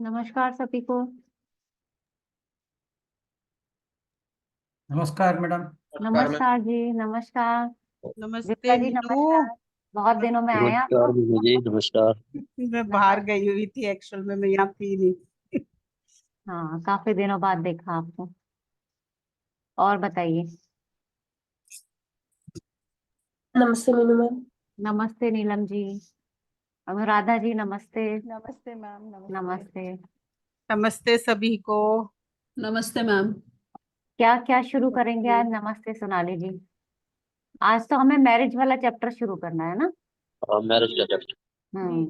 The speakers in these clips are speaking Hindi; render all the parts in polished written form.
नमस्कार सभी को। नमस्कार मैडम। नमस्कार मैम। नमस्कार जी, नमस्कार। नमस्ते विद्या जी मीनू। नमस्कार। बहुत दिनों में आए आप नमस्कार तो। विजय जी, नमस्कार। मैं बाहर गई हुई थी, एक्चुअल में मैं यहाँ थी नहीं। हाँ, काफी दिनों बाद देखा आपको। और बताइए। नमस्ते मीनू मैम। नमस्ते नीलम जी। अनुराधा जी नमस्ते। नमस्ते मैम। नमस्ते। नमस्ते सभी को। नमस्ते मैम। क्या क्या शुरू करेंगे आज? नमस्ते सोनाली जी। आज तो हमें मैरिज वाला चैप्टर शुरू करना है ना। मैरिज का चैप्टर। हम्म।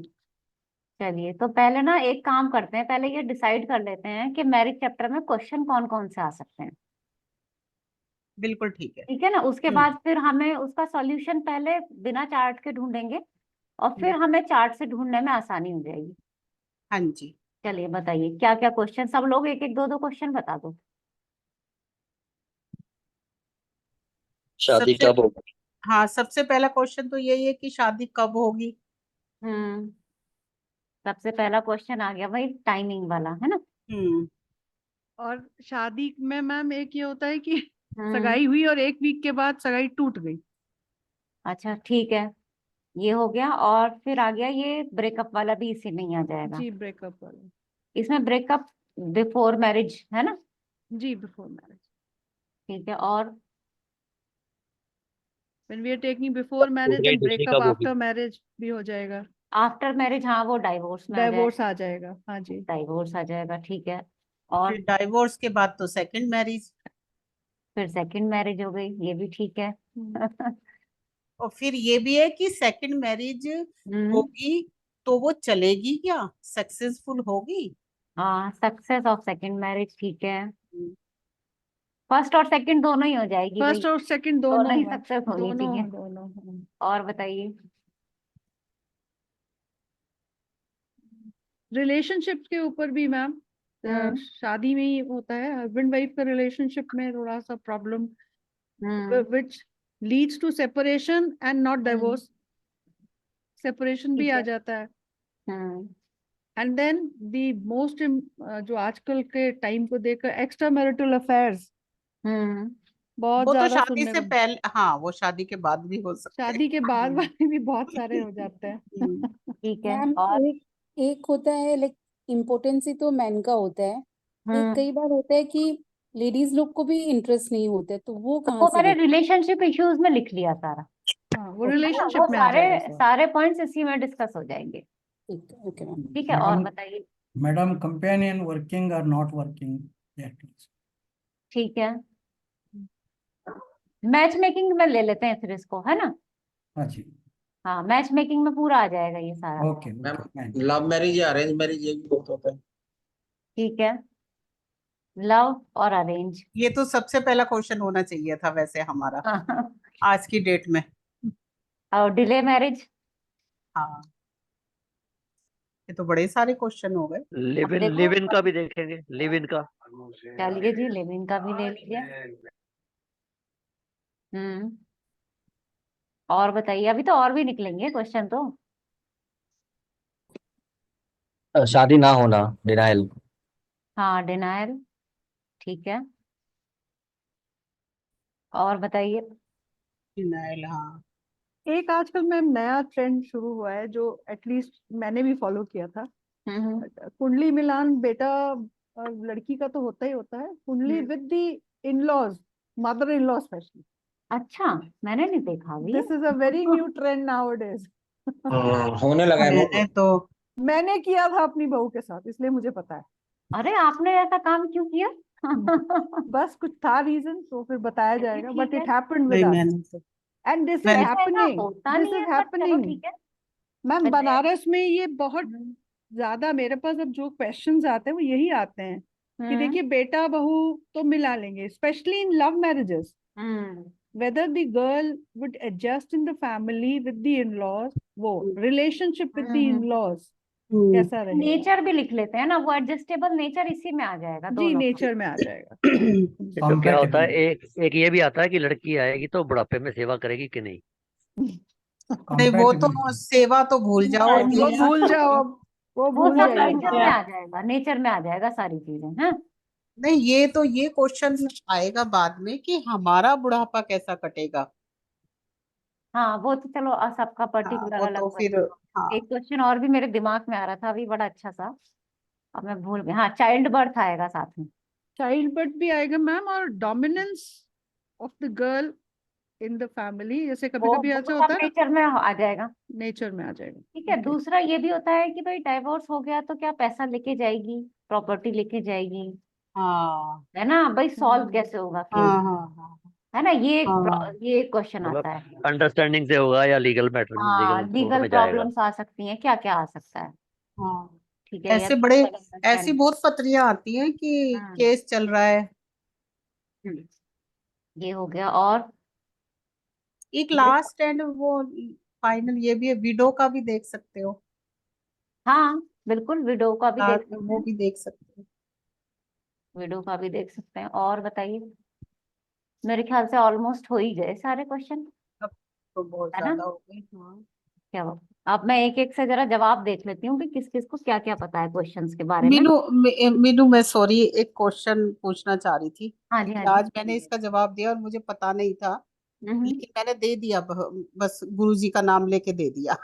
चलिए, तो पहले ना एक काम करते हैं, पहले ये डिसाइड कर लेते हैं कि मैरिज चैप्टर में क्वेश्चन कौन कौन से आ सकते हैं। बिल्कुल ठीक है। ठीक है ना। उसके हम्म। बाद फिर हमें उसका सॉल्यूशन पहले बिना चार्ट के ढूंढेंगे, और फिर हम्म। हमें चार्ट से ढूंढने में आसानी हो जाएगी। हाँ जी। चलिए बताइए क्या क्या क्वेश्चन। सब लोग एक एक दो दो क्वेश्चन बता दो। शादी सबसे कब होगी? हाँ, सबसे पहला क्वेश्चन तो यही है कि शादी कब होगी। हम्म। सबसे पहला क्वेश्चन आ गया भाई, टाइमिंग वाला, है ना। हम्म। और शादी में मैम एक ये होता है कि हम्म। सगाई हुई और एक वीक के बाद सगाई टूट गई। अच्छा ठीक है, ये हो गया। और फिर आ गया ये ब्रेकअप वाला, भी इसी में ही आ जाएगा। जी, ब्रेकअप वाला। इसमें ब्रेकअप बिफोर मैरिज है ना। जी, बिफोर मैरिज। ठीक है। और when we are taking before टूट मैरिज गई, देन दूसरी ब्रेकअप कब होगी? आफ्टर मैरिज भी हो जाएगा। आफ्टर मैरिज, हाँ वो डाइवोर्स में आ डाइवोर्स जाएगा। आ जाएगा, हाँ जी। डाइवोर्स आ जाएगा, ठीक है। फिर और डाइवोर्स के बाद तो सेकंड मैरिज। फिर सेकंड मैरिज हो गई, ये भी ठीक है। हम्म। और फिर ये भी है कि सेकंड मैरिज हम्म। होगी तो वो चलेगी क्या, सक्सेसफुल होगी। हाँ, सक्सेस ऑफ सेकंड मैरिज, ठीक है। हम्म। फर्स्ट और सेकंड दोनों ही हो जाएगी भाई। फर्स्ट और सेकंड दोनों दोनों ही मैम। सक्सेस होनी दोनों चाहिए। दोनों। और बताइए। रिलेशनशिप के ऊपर भी मैम, हम्म। शादी में ही होता है, हस्बैंड वाइफ का रिलेशनशिप में थोड़ा सा problem hmm. which leads to separation and not hmm. divorce। Separation भी ठीक आ है। जाता है। हम्म। एंड देन दी मोस्ट जो आजकल के टाइम को देखकर एक्स्ट्रा मैरिटल अफेयर्स हम्म। बहुत वो तो ज्यादा शादी सुनने से को। पहले, हाँ वो शादी के बाद भी हो सकते शादी के हैं। बाद वाले भी बहुत सारे हो जाते हैं। हम्म। ठीक है। मैम और एक एक होता है लाइक इम्पोर्टेंसी तो मैन का होता है। एक हम्म। कई बार होता है कि लेडीज लोग को भी इंटरेस्ट नहीं होता है, तो वो तो कहाँ वो से मैंने देख। रिलेशनशिप इश्यूज में लिख लिया सारा, हाँ, वो ओके है ना। रिलेशनशिप वो में आ सारे जाएगा सर। सारे पॉइंट्स इसी में डिस्कस हो जाएंगे। ठीक है, ओके मैम। ठीक है, और मैडम, बताइए। मैडम कंपेनियन वर्किंग और नॉट वर्किंग, दैट इज। ठीक है, मैच मेकिंग में ले लेते हैं फिर इसको, है ना। हाँ जी। हाँ, मैच मेकिंग में पूरा आ जाएगा ये सारा। Okay ma'am, okay. Love marriage या अरेंज मैरिज ये भी बहुत होता है। ठीक है, लव और अरेंज। ये तो सबसे पहला क्वेश्चन होना चाहिए था वैसे हमारा आज की डेट में। और डिले मैरिज। हाँ, ये तो बड़े सारे क्वेश्चन हो गए। अब लिव इन, देखो, लिव इन का भी देखेंगे, लिव इन का। चलिए जी, लिविंग का भी ले लीजिए। हम्म। और बताइए, अभी तो और भी निकलेंगे क्वेश्चन तो। शादी ना होना, डिनाइल। हाँ, डिनायल, ठीक है। और बताइए। फिनाइल, हाँ। एक आजकल मैम नया ट्रेंड शुरू हुआ है जो एटलीस्ट मैंने भी फॉलो किया था। हम्म। कुंडली मिलान बेटा और लड़की का तो होता ही होता है, कुंडली hmm. With the in laws, mother in law specially. अच्छा, मैंने नहीं देखा अभी ये। This is a very new trend nowadays. होने लगा है मैंने बहुत। तो मैंने किया था अपनी बहू के साथ, इसलिए मुझे पता है। अरे, आपने ऐसा काम क्यों किया? बस कुछ था रीजन, तो फिर बताया चलिए जाएगा, बट ठीक है। इट हैपेंड विद नहीं, अस मैंने तो एंड दिस इज मैंने वैसे ऐसा हैपनिंग। होता दिस नहीं इज है, पर चलो हैपनिंग ठीक है। मैम। फिर मैं बनारस में ये बहुत हम्म। ज्यादा, मेरे पास अब जो क्वेश्चंस आते हैं वो यही आते हैं कि हम्म। देखिए बेटा बहू तो मिला लेंगे, specially in love marriages, hmm. whether the girl would adjust in the family with the in-laws, वो relationship with the hmm. in-laws हम्म। कैसा रहेगा। नेचर भी लिख लेते हैं ना, वो एडजस्टेबल नेचर इसी में आ जाएगा जी, दोनों का। नेचर में आ जाएगा। ये तो क्या होता है, कंपैटिबल। एक ये भी आता है कि लड़की आएगी तो बुढ़ापे में सेवा करेगी कि नहीं। नहीं, वो कंपैटिबिलिटी। तो सेवा तो भूल जाओ हाँ अभी जी। वो भूल जाओ अब। वो वो भूल सब जाएगी। नेचर में आ जाएगा, नेचर में आ जाएगा सारी चीजें, है। नहीं, ये क्वेश्चन आएगा बाद में कि हमारा बुढ़ापा कैसा कटेगा। हाँ वो तो चलो सबका हाँ, पर्टिकुलर वो अलग तो फिर। क्वेश्चन। हाँ, एक क्वेश्चन और भी मेरे दिमाग में आ रहा था अभी, बड़ा अच्छा सा, अब मैं भूल गई। हाँ, चाइल्ड बर्थ आएगा साथ में। चाइल्ड बर्थ भी आएगा मैम, और dominance of the girl in the family, जैसे कभी वो कभी वो ऐसा सब होता है ना, नेचर में आ जाएगा। नेचर में आ जाएगा। ठीक है, ओके। दूसरा ये भी होता है कि भाई डाइवोर्स हो गया तो क्या पैसा लेके जाएगी, प्रॉपर्टी लेके जाएगी, हाँ, है ना भाई, सॉल्व हम्म। कैसे होगा केस, हाँ, हाँ, हाँ, है ना, हाँ, ये क्वेश्चन मतलब आता है। अंडरस्टैंडिंग से होगा या लीगल मैटर में, हाँ, लीगल कोर्ट लीगल में जाएगा। प्रॉब्लम्स आ सकती हैं, क्या क्या आ सकता है। हाँ। ठीक है, या ऐसे तो बड़े ऐसी अंडरस्टैंडिंग। बहुत पत्रियां आती हैं कि हम्म केस चल रहा है। हम्म, ये हो गया। और एक लास्ट एंड वो फाइनल ये भी है, विडो का भी देख सकते हो। हाँ बिल्कुल, विडो का भी देख सकते वो हैं, भी देख सकते हो। विडो का भी देख सकते हैं। और बताइए, मेरे ख्याल से ऑलमोस्ट हो ही गए सारे क्वेश्चन, अब तो बहुत है ना। ज्यादा हो गई। हाँ। क्या अब मैं एक एक से जरा जवाब देख लेती हूँ कि किस किस को क्या क्या पता है क्वेश्चंस के बारे में। मीनू, मैं सॉरी, एक क्वेश्चन पूछना चाह रही थी हाँ जी, हाँ कि जी। आज मैंने इसका जवाब दिया और मुझे पता नहीं था, हम्म। लेकिन मैंने दे दिया, बस गुरुजी का नाम लेके दे दिया।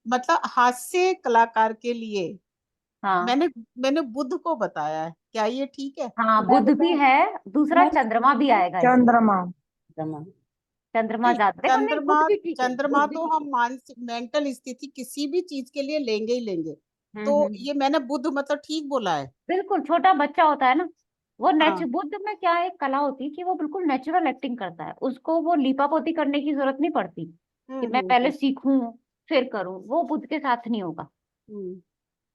मतलब हास्य कलाकार के लिए हाँ मैंने मैंने बुध को बताया है, क्या ये ठीक है? हाँ, मैं बुध भी बताऊं? है, दूसरा मैं चंद्रमा भी आएगा इसमें। चंद्रमा। चंद्रमा। चंद्रमा नहीं, ज्यादा, देखो नहीं, चंद्रमा बुध भी ठीक है, चंद्रमा बुध भी तो ठीक है। हम मानसिक मेंटल स्थिति किसी भी चीज के लिए लेंगे ही लेंगे। तो हम्म। ये मैंने बुध मतलब ठीक बोला है। बिल्कुल, छोटा बच्चा होता है ना, वो हाँ। बुद्ध में क्या एक कला होती है कि वो बिल्कुल नेचुरल एक्टिंग करता है, उसको वो लीपापोती करने की जरूरत नहीं पड़ती कि मैं पहले सीखूं फिर करूं, वो बुद्ध के साथ नहीं होगा। हम्म।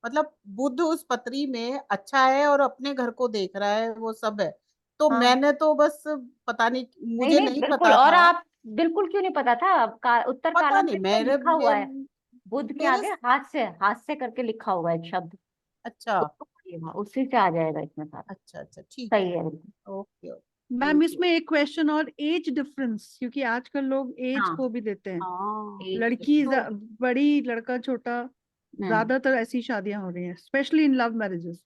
मतलब बुध उस पत्री में अच्छा है और अपने घर को देख रहा है, वो सब है। तो हाँ, मैंने तो बस पता नहीं, नहीं मुझे नहीं, नहीं बिल्कुल। पता और था। आप बिल्कुल क्यों नहीं पता था, उत्तर पता कालम नहीं, पे तो लिखा हुआ है, बुद्ध के मेरे आगे हाथ से करके लिखा हुआ है एक शब्द, अच्छा, उसको पढ़िए, हाँ, उसी से आ जाएगा इसमें सारा। अच्छा, अच्छा, ठीक सही है। है बिल्कुल। Okay, okay. Ma'am thank you. इसमें एक क्वेश्चन और, एज डिफरेंस, क्योंकि आजकल लोग एज हाँ, को भी देते हैं, हाँ, एक लड़की तो बड़ी लड़का छोटा, हम्म ज्यादातर ऐसी शादियां हो रही हैं, स्पेशली इन लव मैरिजेस।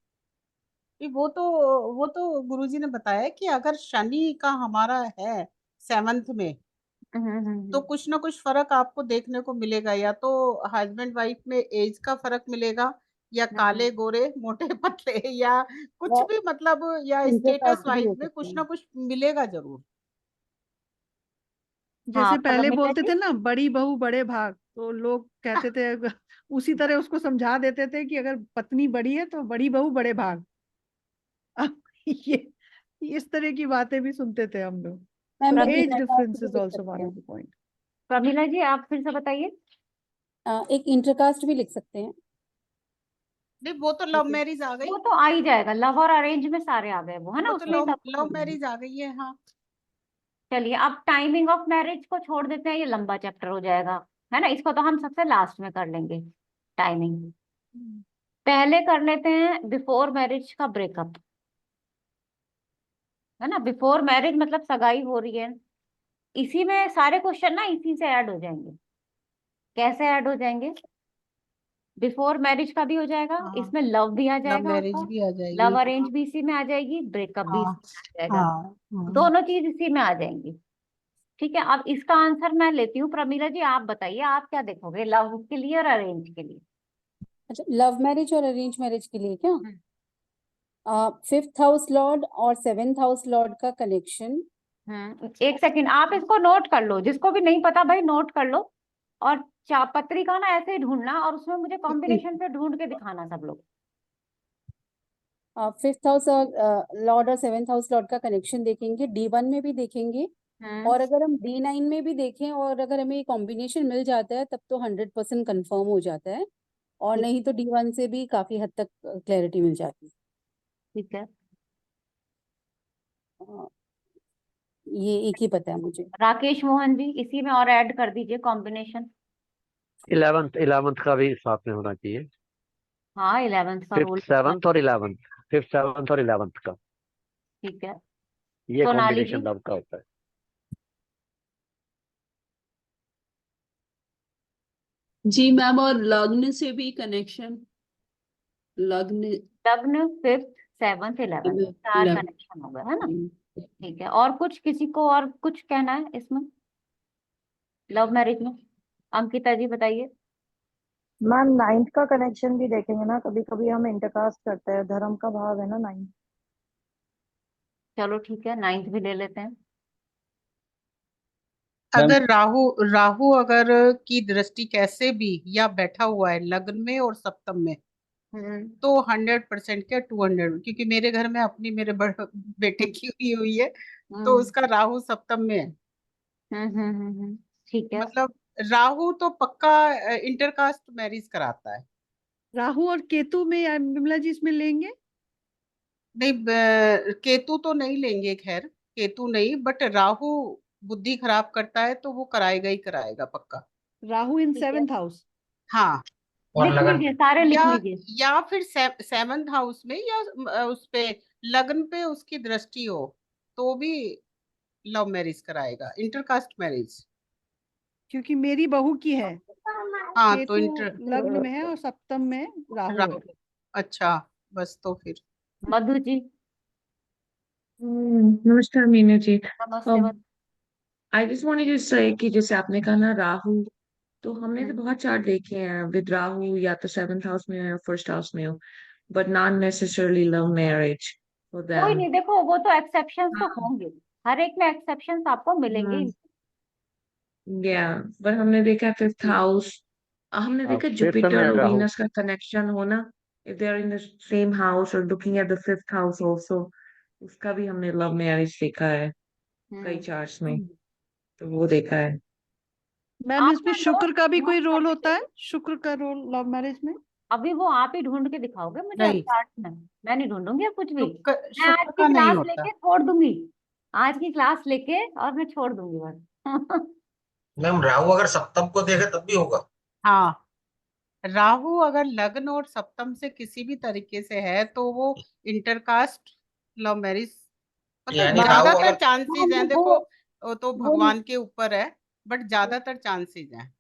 ये वो तो गुरुजी ने बताया कि अगर शनि का हमारा है 7th में, तो हम्म। कुछ ना कुछ फर्क आपको देखने को मिलेगा, या तो हस्बैंड वाइफ में एज का फर्क मिलेगा, या हम्म। काले गोरे मोटे पतले, या कुछ या भी, मतलब या स्टेटस इंटरकास्ट भी वाइज हो में सकते कुछ ना हैं। कुछ मिलेगा जरूर। हाँ, जैसे पहले प्रमिला बोलते जी। थे ना, बड़ी बहू बड़े भाग, तो लोग कहते थे उसी तरह उसको समझा देते थे कि अगर पत्नी बड़ी है तो बड़ी बहू बड़े भाग। अब ये इस तरह की बातें भी सुनते थे हम लोग। सो मैम एक प्रमिला एज इंटरकास्ट डिफरेंस भी इज लिख ऑल्सो सकते वन हैं। Off the point. Pramila ji, आप फिर से बताइए। एक इंटरकास्ट भी लिख सकते हैं। नहीं, वो तो लव ठीक है, मैरिज आ गई। वो तो आ ही जाएगा, लव और अरेंज में सारे आ गए वो, है ना, वो तो उसमें ही लव सब कुछ लव हो जाएगा। मैरिज आ गई है, हाँ। चलिए, अब टाइमिंग ऑफ मैरिज को छोड़ देते हैं, ये लंबा चैप्टर हो जाएगा, है ना, इसको तो हम सबसे लास्ट में कर लेंगे, टाइमिंग। पहले कर लेते हैं बिफोर मैरिज का ब्रेकअप, है ना, बिफोर मैरिज मतलब सगाई हो रही है, इसी में सारे क्वेश्चन ना इसी से ऐड हो जाएंगे। कैसे ऐड हो जाएंगे, बिफोर मैरिज का भी हो जाएगा, हाँ, इसमें लव भी आ लव जाएगा मैरिज आपका, भी आ लव जाएगी। अरेंज भी इसी में आ जाएगी, ब्रेकअप भी हाँ, इसी में आ जाएगा, हाँ, हाँ। दोनों चीज इसी में आ जाएंगी। ठीक है, अब इसका आंसर मैं लेती हूँ, प्रमीला जी आप बताइए, आप क्या देखोगे, लव के लिए और अरेंज के लिए। अच्छा, लव मैरिज और अरेंज मैरिज के लिए क्या? हम्म 5th हाउस लॉर्ड और 7th हाउस लॉर्ड का कनेक्शन। एक सेकंड, आप इसको नोट कर लो, जिसको भी नहीं पता भाई नोट कर लो, और पत्रिका ना ऐसे ही ढूंढना, और उसमें मुझे कॉम्बिनेशन से ढूंढ के दिखाना सब लोग। 5th हाउस लॉर्ड और 7th हाउस लॉर्ड का कनेक्शन देखेंगे, D1 में भी देखेंगे, हम्म और अगर हम D9 में भी देखें और अगर हमें ये कॉम्बिनेशन मिल जाता है तब तो 100% कंफर्म हो जाता है, और ठीक नहीं तो D1 से भी काफी हद तक क्लैरिटी मिल जाती है। ठीक है। अ, ये एक ही पता है मुझे। राकेश मोहन जी, इसी में और ऐड कर दीजिए कॉम्बिनेशन। 11th का भी साथ में होना चाहिए। हाँ, 11th का फिफ्थ रूल। सेवन्थ और 11th, 5th 7th और 11th का, ठीक है। ये सोनाली जी। कॉम्बिनेशन लव का होता है। जी मैम, और लग्न से भी कनेक्शन। लग्न लग्न 5th 7th 11th 4 11 कनेक्शन हो गए, है ना? ठीक है, और कुछ किसी को और कुछ कहना है इसमें, लव मैरिज में? अंकिता जी बताइए। मैम 9th का कनेक्शन भी देखेंगे ना, कभी कभी हम इंटरकास्ट करते हैं, धर्म का भाव है ना 9th। चलो ठीक है, 9th भी ले लेते हैं। अगर राहु राहु अगर की दृष्टि कैसे भी या बैठा हुआ है लग्न में और सप्तम में, तो 100% क्या 200, क्योंकि मेरे घर में अपनी मेरे बेटे की हुई है, तो उसका राहु सप्तम में है। ठीक है। मतलब राहु तो पक्का इंटरकास्ट मैरिज कराता है। राहु और केतु में विमला जी इसमें लेंगे? नहीं, केतु तो नहीं लेंगे, खैर केतु नहीं, बट राहु बुद्धि खराब करता है तो वो कराएगा ही कराएगा पक्का। राहु इन ठीक है। 7th house. हाँ, लिख लीजिए, सारे लिख या लीजिए। या फिर 7th हाउस में, या उस पे लग्न पे उसकी दृष्टि हो तो भी लव मैरिज कराएगा, इंटरकास्ट मैरिज। क्योंकि मेरी बहू की है, हाँ, तो केतु इंटर लग्न में है और सप्तम में राहु है। राहु। अच्छा, बस तो फिर मधु जी। नमस्कार मीनू जी। नमस्ते मधु। आई जस्ट वांटेड टू से कि जैसे आपने कहा ना राहु, तो हमने तो बहुत चार्ट देखे हैं विद राहु, या तो 7th हाउस में हो या 1st हाउस में हो, but not necessarily love marriage for कोई देम। नहीं, देखो वो तो एक्सेप्शंस तो होंगे, हर एक में एक्सेप्शंस आपको मिलेंगे ही। या पर हमने देखा 5th हाउस, हमने देखा 5th में जुपिटर और राहु। वीनस का कनेक्शन होना, if they are in the same house or looking at the 5th house also, उसका भी हमने लव मैरिज देखा है कई चार्ट्स में, तो वो देखा है। मैम आप इसमें ना शुक्र का भी नोट कोई रोल करके होता है? देखिए। शुक्र का रोल लव मैरिज में? अभी वो आप ही ढूंढ के दिखाओगे मुझे अब नहीं, चार्ट में, मैं नहीं ढूंढूंगी अब कुछ भी। शुक्र मैं आज शुक्र की का नहीं क्लास होता। लेके छोड़ दूंगी, आज की क्लास लेके और मैं छोड़ दूंगी बस। मैम राहु अगर सप्तम को देखे तब भी होगा? हाँ, राहु अगर लग्न और सप्तम से किसी भी तरीके से है तो वो इंटरकास्ट लव मैरिज, मतलब यानी राहु ज्यादातर अगर चांसेस हैं, देखो वो तो वो भगवान के ऊपर है, बट ज्यादातर चांसेस हैं।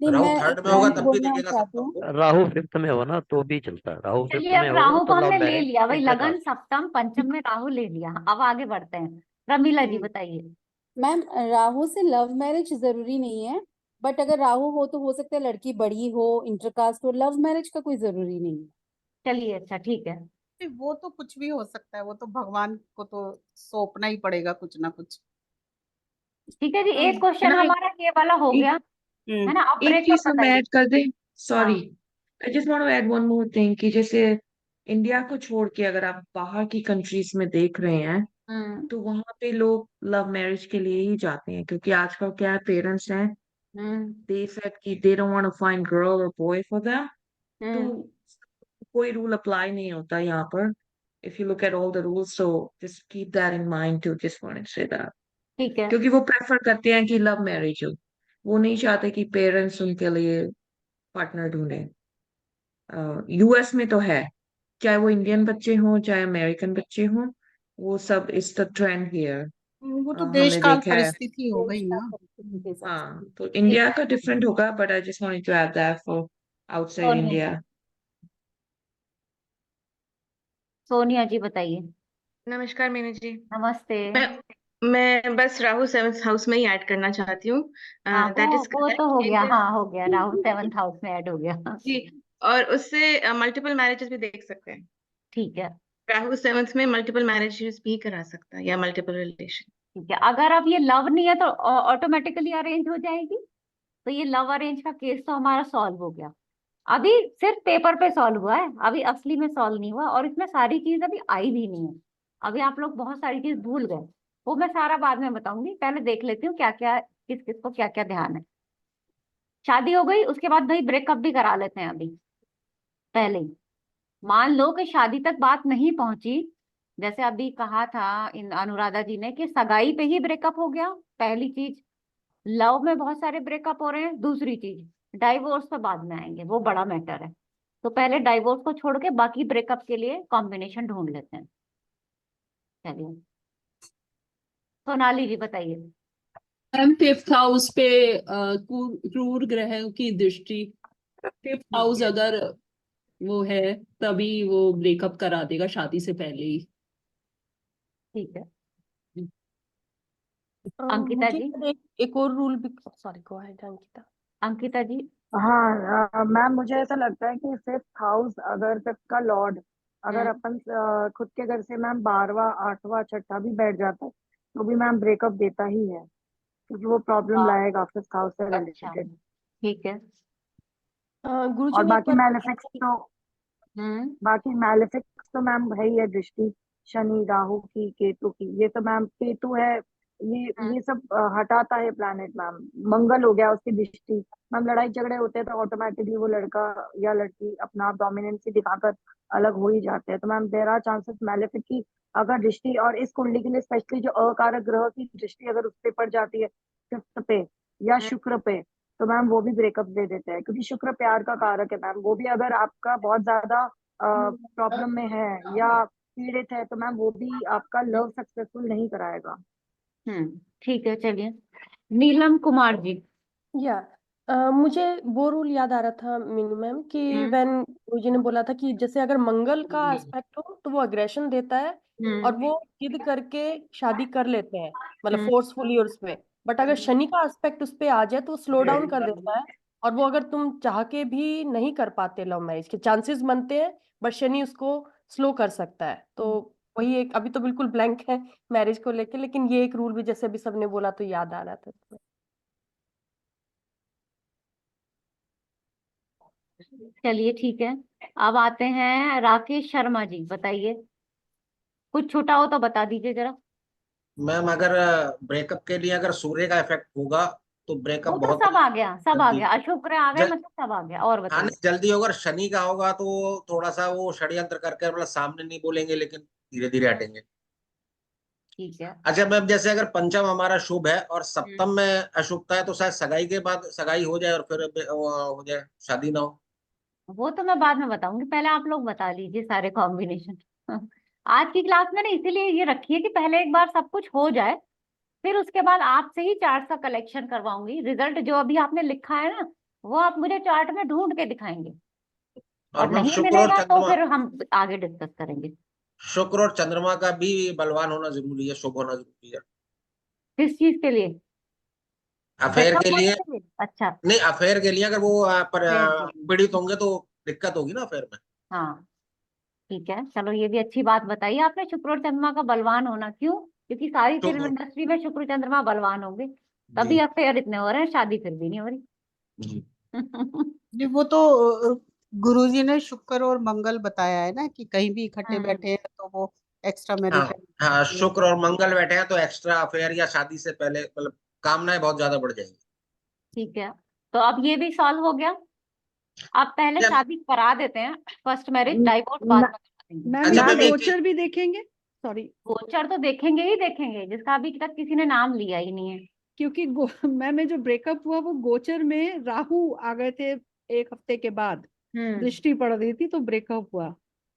नहीं, राहु मैं एक 3rd में होगा पॉइंट तब भी बोलना दिखेगा चाहती सप्तम हूँ। को। राहु 5th में हो ना तो भी चलता है, राहु 5th चलिए, में अब हो राहु को तो लव हमने ले मैरिज लिया भाई, लगन इंटरकास्ट। सप्तम पंचम में राहु ले लिया, अब आगे बढ़ते हैं। प्रमीला जी हम्म। बताइए। मैम राहु से लव मैरिज जरूरी नहीं है, बट अगर राहु हो तो हो सकता है लड़की बड़ी हो, इंटरकास्ट हो, लव मैरिज का कोई जरूरी नहीं है। चलिए, अच्छा ठीक है। नहीं, वो तो कुछ भी हो सकता है, वो तो भगवान को तो सौंपना ही पड़ेगा कुछ ना कुछ। ठीक है जी, एक क्वेश्चन ना हमारा ये वाला हो एक गया, हम्म। है ना? अब एक ब्रेकअप चीज हम बताइए। ऐड कर दें, हाँ। Sorry, I just want to add one more thing कि जैसे इंडिया को छोड़ के अगर आप बाहर की कंट्रीज में देख रहे हैं, हम्म। तो वहां पे लोग लव मैरिज के लिए ही जाते हैं, क्योंकि आजकल क्या है, पेरेंट्स हैं, हम्म। दे सेड कि they don't want to find girl और बॉय फॉर देम, तो हम्म। कोई रूल अप्लाई नहीं होता यहाँ पर, if you look at all the rules, so just keep that in mind too, just want to say that, ठीक है। क्योंकि वो प्रेफर करते हैं कि लव मैरिज हो, वो नहीं चाहते कि पेरेंट्स उनके लिए पार्टनर ढूंढे। यूएस में तो है, चाहे वो इंडियन बच्चे हों चाहे अमेरिकन बच्चे हों, वो सब इज द ट्रेंड हियर, वो तो देश हमने काल देखा है। परिस्थिति हो गई ना। के हिसाब से। हाँ, तो ठीक इंडिया है। का डिफरेंट होगा, but I just wanted to add that for outside Sonia India. जी। सोनिया जी बताइए। नमस्कार मीनू जी। नमस्ते। मैं बस राहु 7th हाउस में ही ऐड करना चाहती हूँ। हाँ, दैट इज वो तो हो गया, करेक्ट हाँ हो गया, राहु 7th हाउस में ऐड हो गया। जी। और उससे मल्टीपल मैरिजेस भी देख सकते हैं। ठीक है। राहु 7th में मल्टीपल मैरिजेस भी करा सकता है, या मल्टीपल रिलेशन। ठीक है, अगर अब ये लव नहीं है तो ऑटोमेटिकली अरेंज हो जाएगी, तो ये लव अरेंज का केस तो हमारा सॉल्व हो गया। अभी सिर्फ पेपर पे सॉल्व हुआ है, अभी असली में सॉल्व नहीं हुआ, और इसमें सारी चीज अभी आई भी नहीं है। अभी आप लोग बहुत सारी चीज भूल गए, वो मैं सारा बाद में बताऊंगी, पहले देख लेती हूँ क्या क्या, किस किस को क्या क्या ध्यान है। शादी हो गई, उसके बाद भाई ब्रेकअप भी करा लेते हैं अभी, पहले ही। मान लो कि शादी तक बात नहीं पहुंची, जैसे अभी कहा था इन अनुराधा जी ने कि सगाई पे ही ब्रेकअप हो गया, पहली चीज। लव में बहुत सारे ब्रेकअप हो रहे हैं, दूसरी चीज डाइवोर्स पे बाद में आएंगे, वो बड़ा मैटर है। तो पहले डाइवोर्स को छोड़ के बाकी ब्रेकअप के लिए कॉम्बिनेशन ढूंढ लेते हैं। चलिए, सोनाली जी बताइए। मैम 5th हाउस पे क्रूर ग्रह की दृष्टि, 5th हाउस अगर वो है, तभी वो ब्रेकअप करा देगा शादी से पहले ही। ठीक है। अंकिता मुझे जी। एक और रूल भी, sorry go ahead Ankita. Ankita ji. हाँ मैम मुझे ऐसा लगता है कि 5th हाउस अगर तक का लॉर्ड अगर हम्म। अपन खुद के घर से मैम 12वां 8वां 6ठा भी बैठ जाता है तो भी मैम ब्रेकअप देता ही है, क्योंकि वो प्रॉब्लम हाँ, लाएगा 5th हाउस से अच्छा, रिलेटेड। ठीक है। गुरुजी और मैं एक बाकी बार मैलेफिक्स तो हम्म। मैम है ही है, दृष्टि शनि राहु की केतु की, ये तो मैम केतु है, हम्म। ये सब हटाता है प्लैनेट मैम। मंगल हो गया उसकी दृष्टि। मैम लड़ाई झगड़े होते हैं तो ऑटोमेटिकली वो लड़का या लड़की अपना आप डोमिनेंसी दिखाकर अलग हो ही जाते हैं। तो ma'am there are chances malefic की अगर दृष्टि, और इस कुंडली के लिए स्पेशली जो अकारक ग्रह की दृष्टि अगर उस पे पड़ जाती है 5th पे या हम्म। शुक्र पे, तो मैम वो भी ब्रेकअप दे देते हैं, क्योंकि शुक्र प्यार का कारक है मैम। वो भी अगर आपका बहुत ज्यादा प्रॉब्लम में है या पीड़ित है तो मैम वो भी आपका लव सक्सेसफुल नहीं कराएगा। ठीक है, चलिए। नीलम कुमार जी। या मुझे वो रूल याद आ रहा था मीनू मैम कि हम्म। व्हेन गुरुजी ने बोला था कि जैसे अगर मंगल का एस्पेक्ट हो तो वो अग्रेशन देता है और हम्म। वो जिद करके शादी कर लेते हैं, मतलब हम्म। फोर्सफुली और उसमें। बट अगर शनि का एस्पेक्ट उस पे आ जाए तो वो स्लो डाउन कर देता है, और वो अगर तुम चाह के भी नहीं कर पाते लव मैरिज के चांसेस बनते हैं, बट शनि उसको स्लो कर सकता है। तो वही एक, अभी तो बिल्कुल ब्लैंक है मैरिज को लेके, लेकिन ये एक रूल भी जैसे अभी सबने बोला तो याद आ रहा था। चलिए, ठीक है। अब आते हैं राकेश शर्मा जी, बताइए। कुछ छूटा हो तो बता दीजिए जरा। मैम अगर ब्रेकअप के लिए अगर सूर्य का इफेक्ट होगा तो ब्रेकअप वो तो बहुत सब आ गया, सब आ जल्दी। गया, अशुक्र आ गए, जल, मतलब सब आ गया। और हाँ बताइए। नहीं, जल्दी होगा। अगर शनि का होगा तो थोड़ा सा वो षड्यंत्र करके मतलब सामने नहीं बोलेंगे, लेकिन धीरे धीरे हटेंगे। ठीक है। अच्छा मैम, जैसे अगर पंचम हमारा शुभ है और हम्म। सप्तम में अशुभता है तो शायद सगाई के बाद सगाई हो जाए और फिर वो हो जाए, शादी ना हो। वो तो मैं बाद में बताऊंगी, पहले आप लोग बता लीजिए सारे कॉम्बिनेशन। आज की क्लास में ना इसीलिए ये रखी है कि पहले एक बार सब कुछ हो जाए, फिर उसके बाद आपसे ही चार्ट का कलेक्शन करवाऊंगी। रिजल्ट जो अभी आपने लिखा है ना, वो आप मुझे चार्ट में ढूंढ के दिखाएंगे, और और मैम नहीं शुक्र और मिलेगा तो चंद्रमा, फिर हम आगे डिस्कस करेंगे। शुक्र और चंद्रमा का भी बलवान होना जरूरी है, शुभ होना जरूरी है। किस चीज के लिए? अफेयर ब्रेकअप के होने लिए। के लिए? अच्छा, नहीं, अफेयर के लिए अगर वो फेयर के लिए। पीड़ित होंगे तो दिक्कत होगी ना अफेयर में। हाँ, ठीक है, चलो, ये भी अच्छी बात बताई आपने, शुक्र और चंद्रमा का बलवान होना। क्यों? क्योंकि सारी शुभ फिल्म हो- इंडस्ट्री में शुक्र चंद्रमा बलवान होंगे, जी तभी अफेयर इतने हो रहे हैं, शादी फिर भी नहीं हो रही। जी। जी वो तो गुरुजी ने शुक्र और मंगल बताया है ना कि कहीं भी इकट्ठे हम्म। बैठे हैं तो वो एक्स्ट्रा हाँ मैरिटल। हाँ, शुक्र और मंगल बैठे हैं तो एक्स्ट्रा अफेयर या शादी से पहले मतलब कामनाएं बहुत ज्यादा बढ़ जाएंगी। ठीक है, तो अब ये भी सॉल्व हो गया। अब पहले अच्छा। शादी करा देते हैं, फर्स्ट मैरिज, डाइवोर्स बाद में करा देंगे। मैम अच्छा ये मैम, एक चीज। गोचर भी देखेंगे, सॉरी, गोचर तो देखेंगे ही देखेंगे, जिसका अभी तक किसी ने नाम लिया ही नहीं है। क्योंकि मैम में जो ब्रेकअप हुआ वो गोचर में राहु आ गए थे, 1 हफ्ते के बाद दृष्टि पड़ रही थी तो ब्रेकअप हुआ,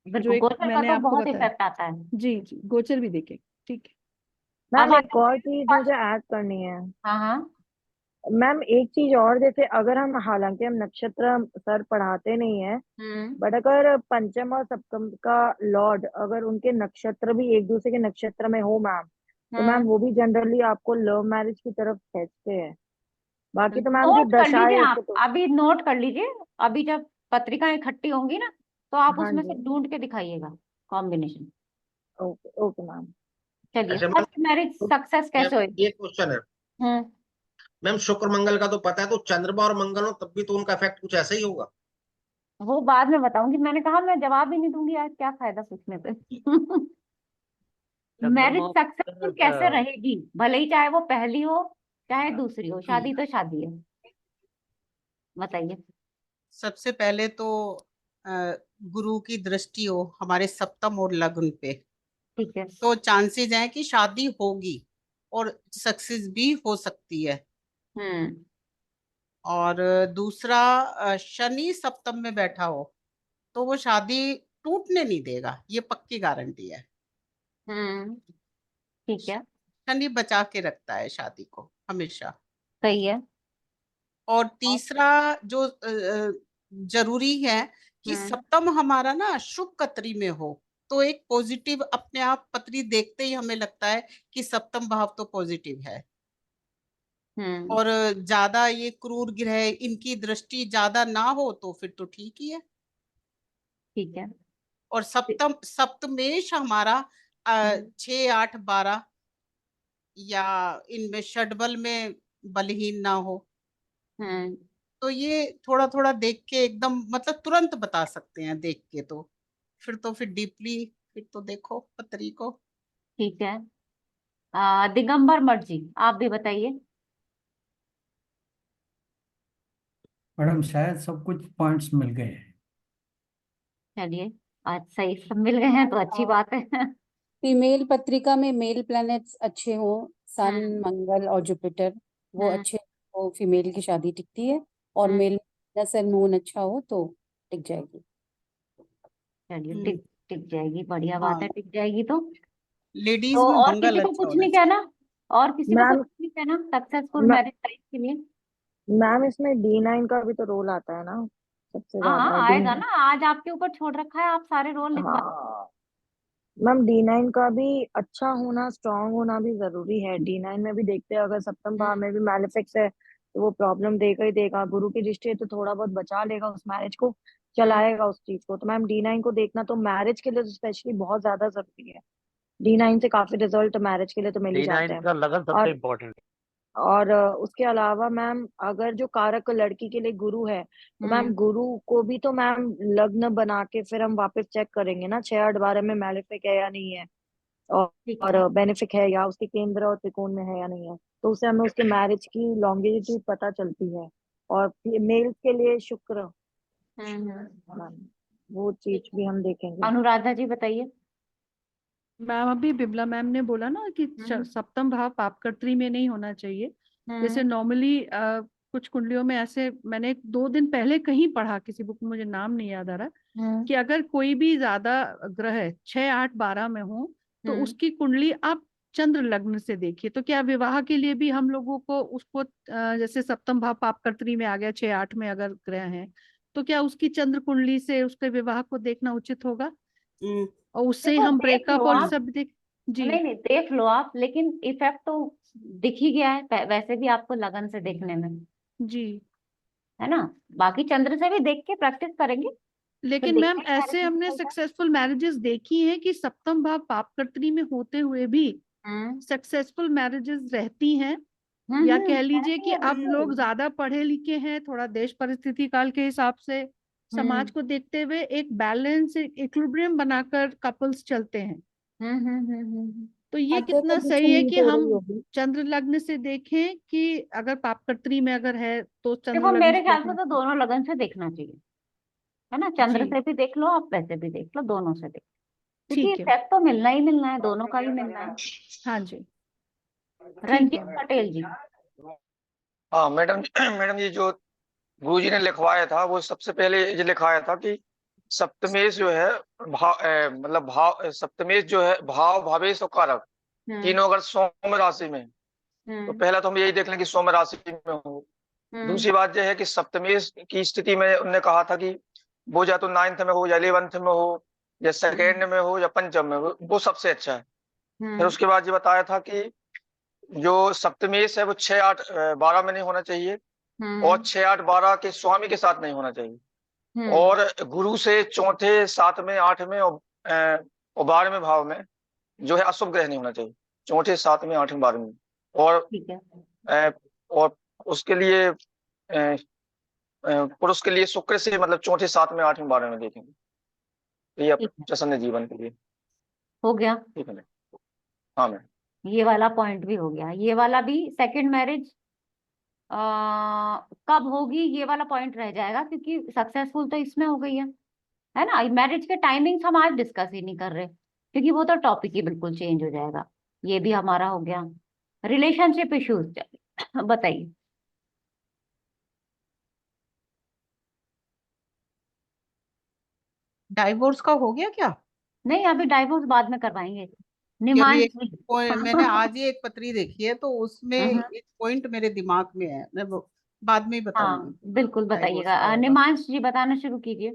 जो बिल्कुल, एक गोचर का मैंने तो आपको बहुत बताया। इफेक्ट आता है। जी जी, गोचर भी देखें, ठीक है। अब मैम एक आते और हैं चीज फर्स्ट। मुझे ऐड करनी है। हाँ हाँ। मैम एक चीज और, जैसे अगर हम, हालांकि हम नक्षत्र सर पढ़ाते नहीं है, हम्म। बट अगर पंचम और सप्तम का लॉर्ड अगर उनके नक्षत्र भी एक दूसरे के नक्षत्र में हो मैम, तो मैम हम्म। वो भी जनरली आपको लव मैरिज की तरफ खींचते हैं। बाकी तो मैम जो नोट कर लीजिए दशाएं उसको आप, तो। अभी नोट कर लीजिए। अभी जब पत्रिकाएं इकट्ठी होंगी ना, तो आप हाँ उसमें से जी। ढूंढ के दिखाइएगा कॉम्बिनेशन। Okay okay ma'am. चलिए, अच्छा ma'am, first marriage success ma'am कैसे हुई? ये क्वेश्चन है। हम्म। मैम शुक्र मंगल का तो पता है, तो चंद्रमा और मंगल हो तब भी तो उनका इफेक्ट कुछ ऐसा ही होगा। वो बाद में बताऊंगी, मैंने कहा मैं जवाब ही नहीं दूंगी, आज क्या फायदा पूछने पे। मैरिज चंद्रमा सक्सेसफुल कैसे रहेगी, भले ही चाहे वो पहली हो चाहे दूसरी हो, हाँ, शादी तो शादी है। बताइए। सबसे पहले तो गुरु की दृष्टि हो हमारे सप्तम और लग्न पे, ठीक है। तो चांसेस हैं कि शादी होगी और सक्सेस भी हो सकती है। हम्म। और दूसरा, शनि सप्तम में बैठा हो तो वो शादी टूटने नहीं देगा, ये पक्की गारंटी है। हम्म। ठीक है। शनि बचा के रखता है शादी को हमेशा। सही है। और तीसरा जो जरूरी है कि सप्तम हमारा ना शुभ कत्री में हो, तो एक पॉजिटिव अपने आप पत्री देखते ही हमें लगता है कि सप्तम भाव तो पॉजिटिव है। और ज्यादा ये क्रूर ग्रह इनकी दृष्टि ज्यादा ना हो तो फिर तो ठीक ही है। ठीक है। और सप्तमेश हमारा 6, 8, 12 या इनमें षडबल में बलहीन ना हो, तो ये थोड़ा थोड़ा देख के एकदम मतलब तुरंत बता सकते हैं देख के। तो फिर डीपली फिर तो देखो पत्री को। ठीक है। दिगंबर मर्जी, आप भी बताइए। मैडम शायद सब कुछ पॉइंट्स मिल गए हैं। चलिए, आज सही सब मिल गए हैं तो अच्छी बात है। फीमेल पत्रिका में मेल प्लैनेट्स अच्छे हो, सन, मंगल और जुपिटर, वो अच्छे हो, फीमेल की शादी टिकती है। और मेल में सन मून अच्छा हो तो टिक जाएगी। चलिए, टिक टिक जाएगी, बढ़िया हाँ, बात है, टिक जाएगी तो लेडीज तो में और मंगल किसी को अच्छा कुछ होना नहीं चाहिए। कहना, और किसी को मैम कुछ नहीं कहना सक्सेसफुल मै- मैरिज लाइफ के लिए। मैम इसमें D9 का भी तो रोल आता है ना सबसे हाँ ज्यादा। हाँ, डी आएगा ना, आज आपके ऊपर छोड़ रखा है, आप सारे रोल लिखवा। हाँ मैम D9 का भी अच्छा होना, स्ट्रांग होना भी जरूरी है। D9 में भी देखते हैं, अगर सप्तम भाव में भी मैलेफिक्स है तो वो प्रॉब्लम देगा ही देगा। गुरु की दृष्टि है तो थोड़ा बहुत बचा लेगा उस मैरिज को, चलाएगा उस चीज को। तो मैम D9 को देखना तो मैरिज के लिए स्पेशली बहुत ज्यादा जरूरी है। D9 से काफी रिजल्ट मैरिज के लिए तो मिल ही जाते D9 हैं। का लगन सबसे इम्पोर्टेंट। और उसके अलावा मैम अगर जो कारक लड़की के लिए गुरु है तो मैम गुरु को भी तो मैम लग्न बना के फिर हम वापस चेक करेंगे ना 6, 8, 12 में मैलेफिक है या नहीं है, ठीक और है। बेनिफिक है या उसके केंद्र और त्रिकोण में है या नहीं है। तो उससे हमें उसके मैरिज की लॉन्गेविटी पता चलती है। और मेल्स के लिए शुक्र मैम, वो चीज भी हम देखेंगे। अनुराधा जी बताइए। मैम अभी बिमला मैम ने बोला ना कि सप्तम भाव पापकर्त्री में नहीं होना चाहिए। जैसे नॉर्मली कुछ कुंडलियों में ऐसे, मैंने 2 दिन पहले कहीं पढ़ा, किसी बुक में, मुझे नाम नहीं याद आ रहा, कि अगर कोई भी ज्यादा ग्रह 6, 8, 12 में हो तो उसकी कुंडली आप चंद्र लग्न से देखिए। तो क्या विवाह के लिए भी हम लोगों को उसको जैसे सप्तम भाव पापकर्त्री में आ गया, 6, 8 में अगर ग्रह हैं, तो क्या उसकी चंद्र कुंडली से उसके विवाह को देखना उचित होगा? और उससे देखो, हम देख ब्रेकअप लो और आप। सब देख। जी नहीं नहीं, देख लो आप, लेकिन इफेक्ट तो दिख ही गया है वैसे भी आपको लगन से देखने में, जी। है ना। बाकी चंद्र से भी देख के प्रैक्टिस करेंगे, फिर लेकिन देखते मैम हैं मैरिज ऐसे में हमने चलता है। सक्सेसफुल मैरिजेस देखी हैं कि सप्तम भाव पापकर्त्री में होते हुए भी सक्सेसफुल मैरिजेस रहती हैं। या कह लीजिए कि अब लोग ज्यादा पढ़े लिखे हैं, थोड़ा देश परिस्थिति काल के हिसाब से समाज को देखते हुए एक बैलेंस, इक्विलिब्रियम बनाकर कपल्स चलते हैं। तो ये कितना सही है कि हम चंद्र लग्न से देखें कि अगर पापकर्त्री में अगर है तो चंद्र देखो, लग्न मेरे से ख्याल से देखें। तो दोनों लगन से देखना चाहिए, है ना। चंद्र जी से भी देख लो आप, वैसे भी देख लो, दोनों से देख, क्योंकि ठीक है। इफेक्ट तो मिलना ही मिलना है, दोनों का ही मिलना है। हाँ जी ठीक रंजीत है। पटेल जी। हाँ मैडम मैडम ये जो गुरुजी ने लिखवाया था वो सबसे पहले ये लिखाया था कि सप्तमेश जो है मतलब भाव, सप्तमेश जो है भाव, भावेश और कारक तीनों अगर सोम राशि में, तो पहला तो हम यही देख लें कि सोम राशि में हो। दूसरी बात यह है कि सप्तमेश की स्थिति में उन्होंने कहा था कि वो या तो 9th में हो या 11th में हो या 2nd में हो या पंचम में हो, वो सबसे अच्छा है। फिर उसके बाद ये बताया था कि जो सप्तमेश है वो 6, 8, 12 में नहीं होना चाहिए, और 6, 8, 12 के स्वामी के साथ नहीं होना चाहिए। और गुरु से चौथे, 7वें, 8वें और 12वें भाव में जो है अशुभ ग्रह नहीं होना चाहिए, चौथे, 7वें, 8वें, 12वें। और ठीक है। और उसके लिए पुरुष के लिए शुक्र से मतलब चौथे, 7वें, 8वें, 12वें देखेंगे, ये प्रसन्न जीवन के लिए। हो गया। ठीक है। हाँ मैम। ये वाला पॉइंट भी हो गया, ये वाला भी। सेकंड मैरिज कब होगी ये वाला पॉइंट रह जाएगा, क्योंकि सक्सेसफुल तो इसमें हो गई है ना। मैरिज के टाइमिंग्स हम आज डिस्कस ही नहीं कर रहे, क्योंकि वो तो टॉपिक ही बिल्कुल चेंज हो जाएगा। ये भी हमारा हो गया। रिलेशनशिप इश्यूज बताइए। डाइवोर्स का हो गया क्या? नहीं, अभी डाइवोर्स बाद में करवाएंगे। कि अभी निमांश एक जी। मैंने आज ही एक पत्री देखी है तो उसमें एक पॉइंट मेरे दिमाग में है, मैं वो बाद में ही हाँ बताऊंगी। बिल्कुल डाइवोर्स बताइएगा। का होगा। निमांश जी बताना शुरू कीजिए।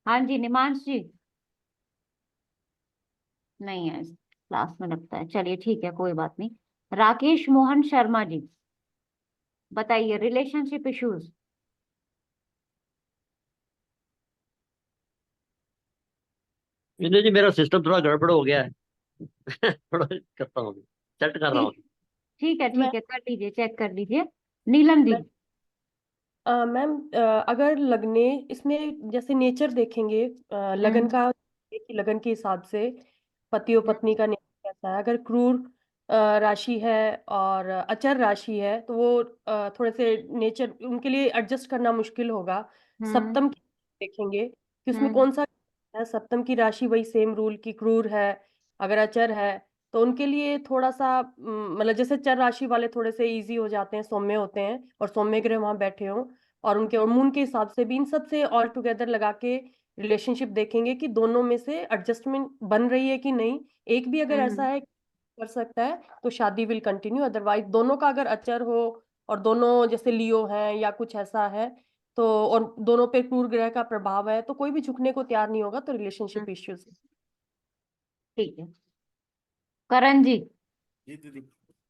हाँ जी निमांश जी, नहीं है क्लास में लगता है। चलिए ठीक है, कोई बात नहीं। राकेश मोहन शर्मा जी, बताइए रिलेशनशिप इश्यूज। विनय जी मेरा सिस्टम थोड़ा गड़बड़ हो गया है। थोड़ा करता हूँ, सेट कर रहा हूँ। ठीक है मैं ठीक है, कर लीजिए, चेक कर लीजिए। नीलम जी। मैम अगर लगने इसमें जैसे नेचर देखेंगे लगन का, कि लगन के हिसाब से पति और पत्नी का नेचर कैसा है। अगर क्रूर राशि है और अचर राशि है तो वो थोड़े से नेचर उनके लिए एडजस्ट करना मुश्किल होगा। सप्तम की देखेंगे कि उसमें कौन सा है। सप्तम की राशि वही सेम रूल की क्रूर है, अगर अचर है तो उनके लिए थोड़ा सा मतलब जैसे चर राशि वाले थोड़े से इजी हो जाते हैं, सौम्य होते हैं और सौम्य ग्रह वहां बैठे हों। और उनके और मून के हिसाब से भी इन सब से ऑल टुगेदर लगा के रिलेशनशिप देखेंगे कि दोनों में से एडजस्टमेंट बन रही है कि नहीं। एक भी अगर ऐसा है कर सकता है तो शादी विल कंटिन्यू, अदरवाइज दोनों का अगर अचर हो और दोनों जैसे लियो हैं या कुछ ऐसा है तो, और दोनों पे क्रूर ग्रह का प्रभाव है तो कोई भी झुकने को तैयार नहीं होगा, तो रिलेशनशिप इश्यूज। ठीक है, करण जी जी दीदी।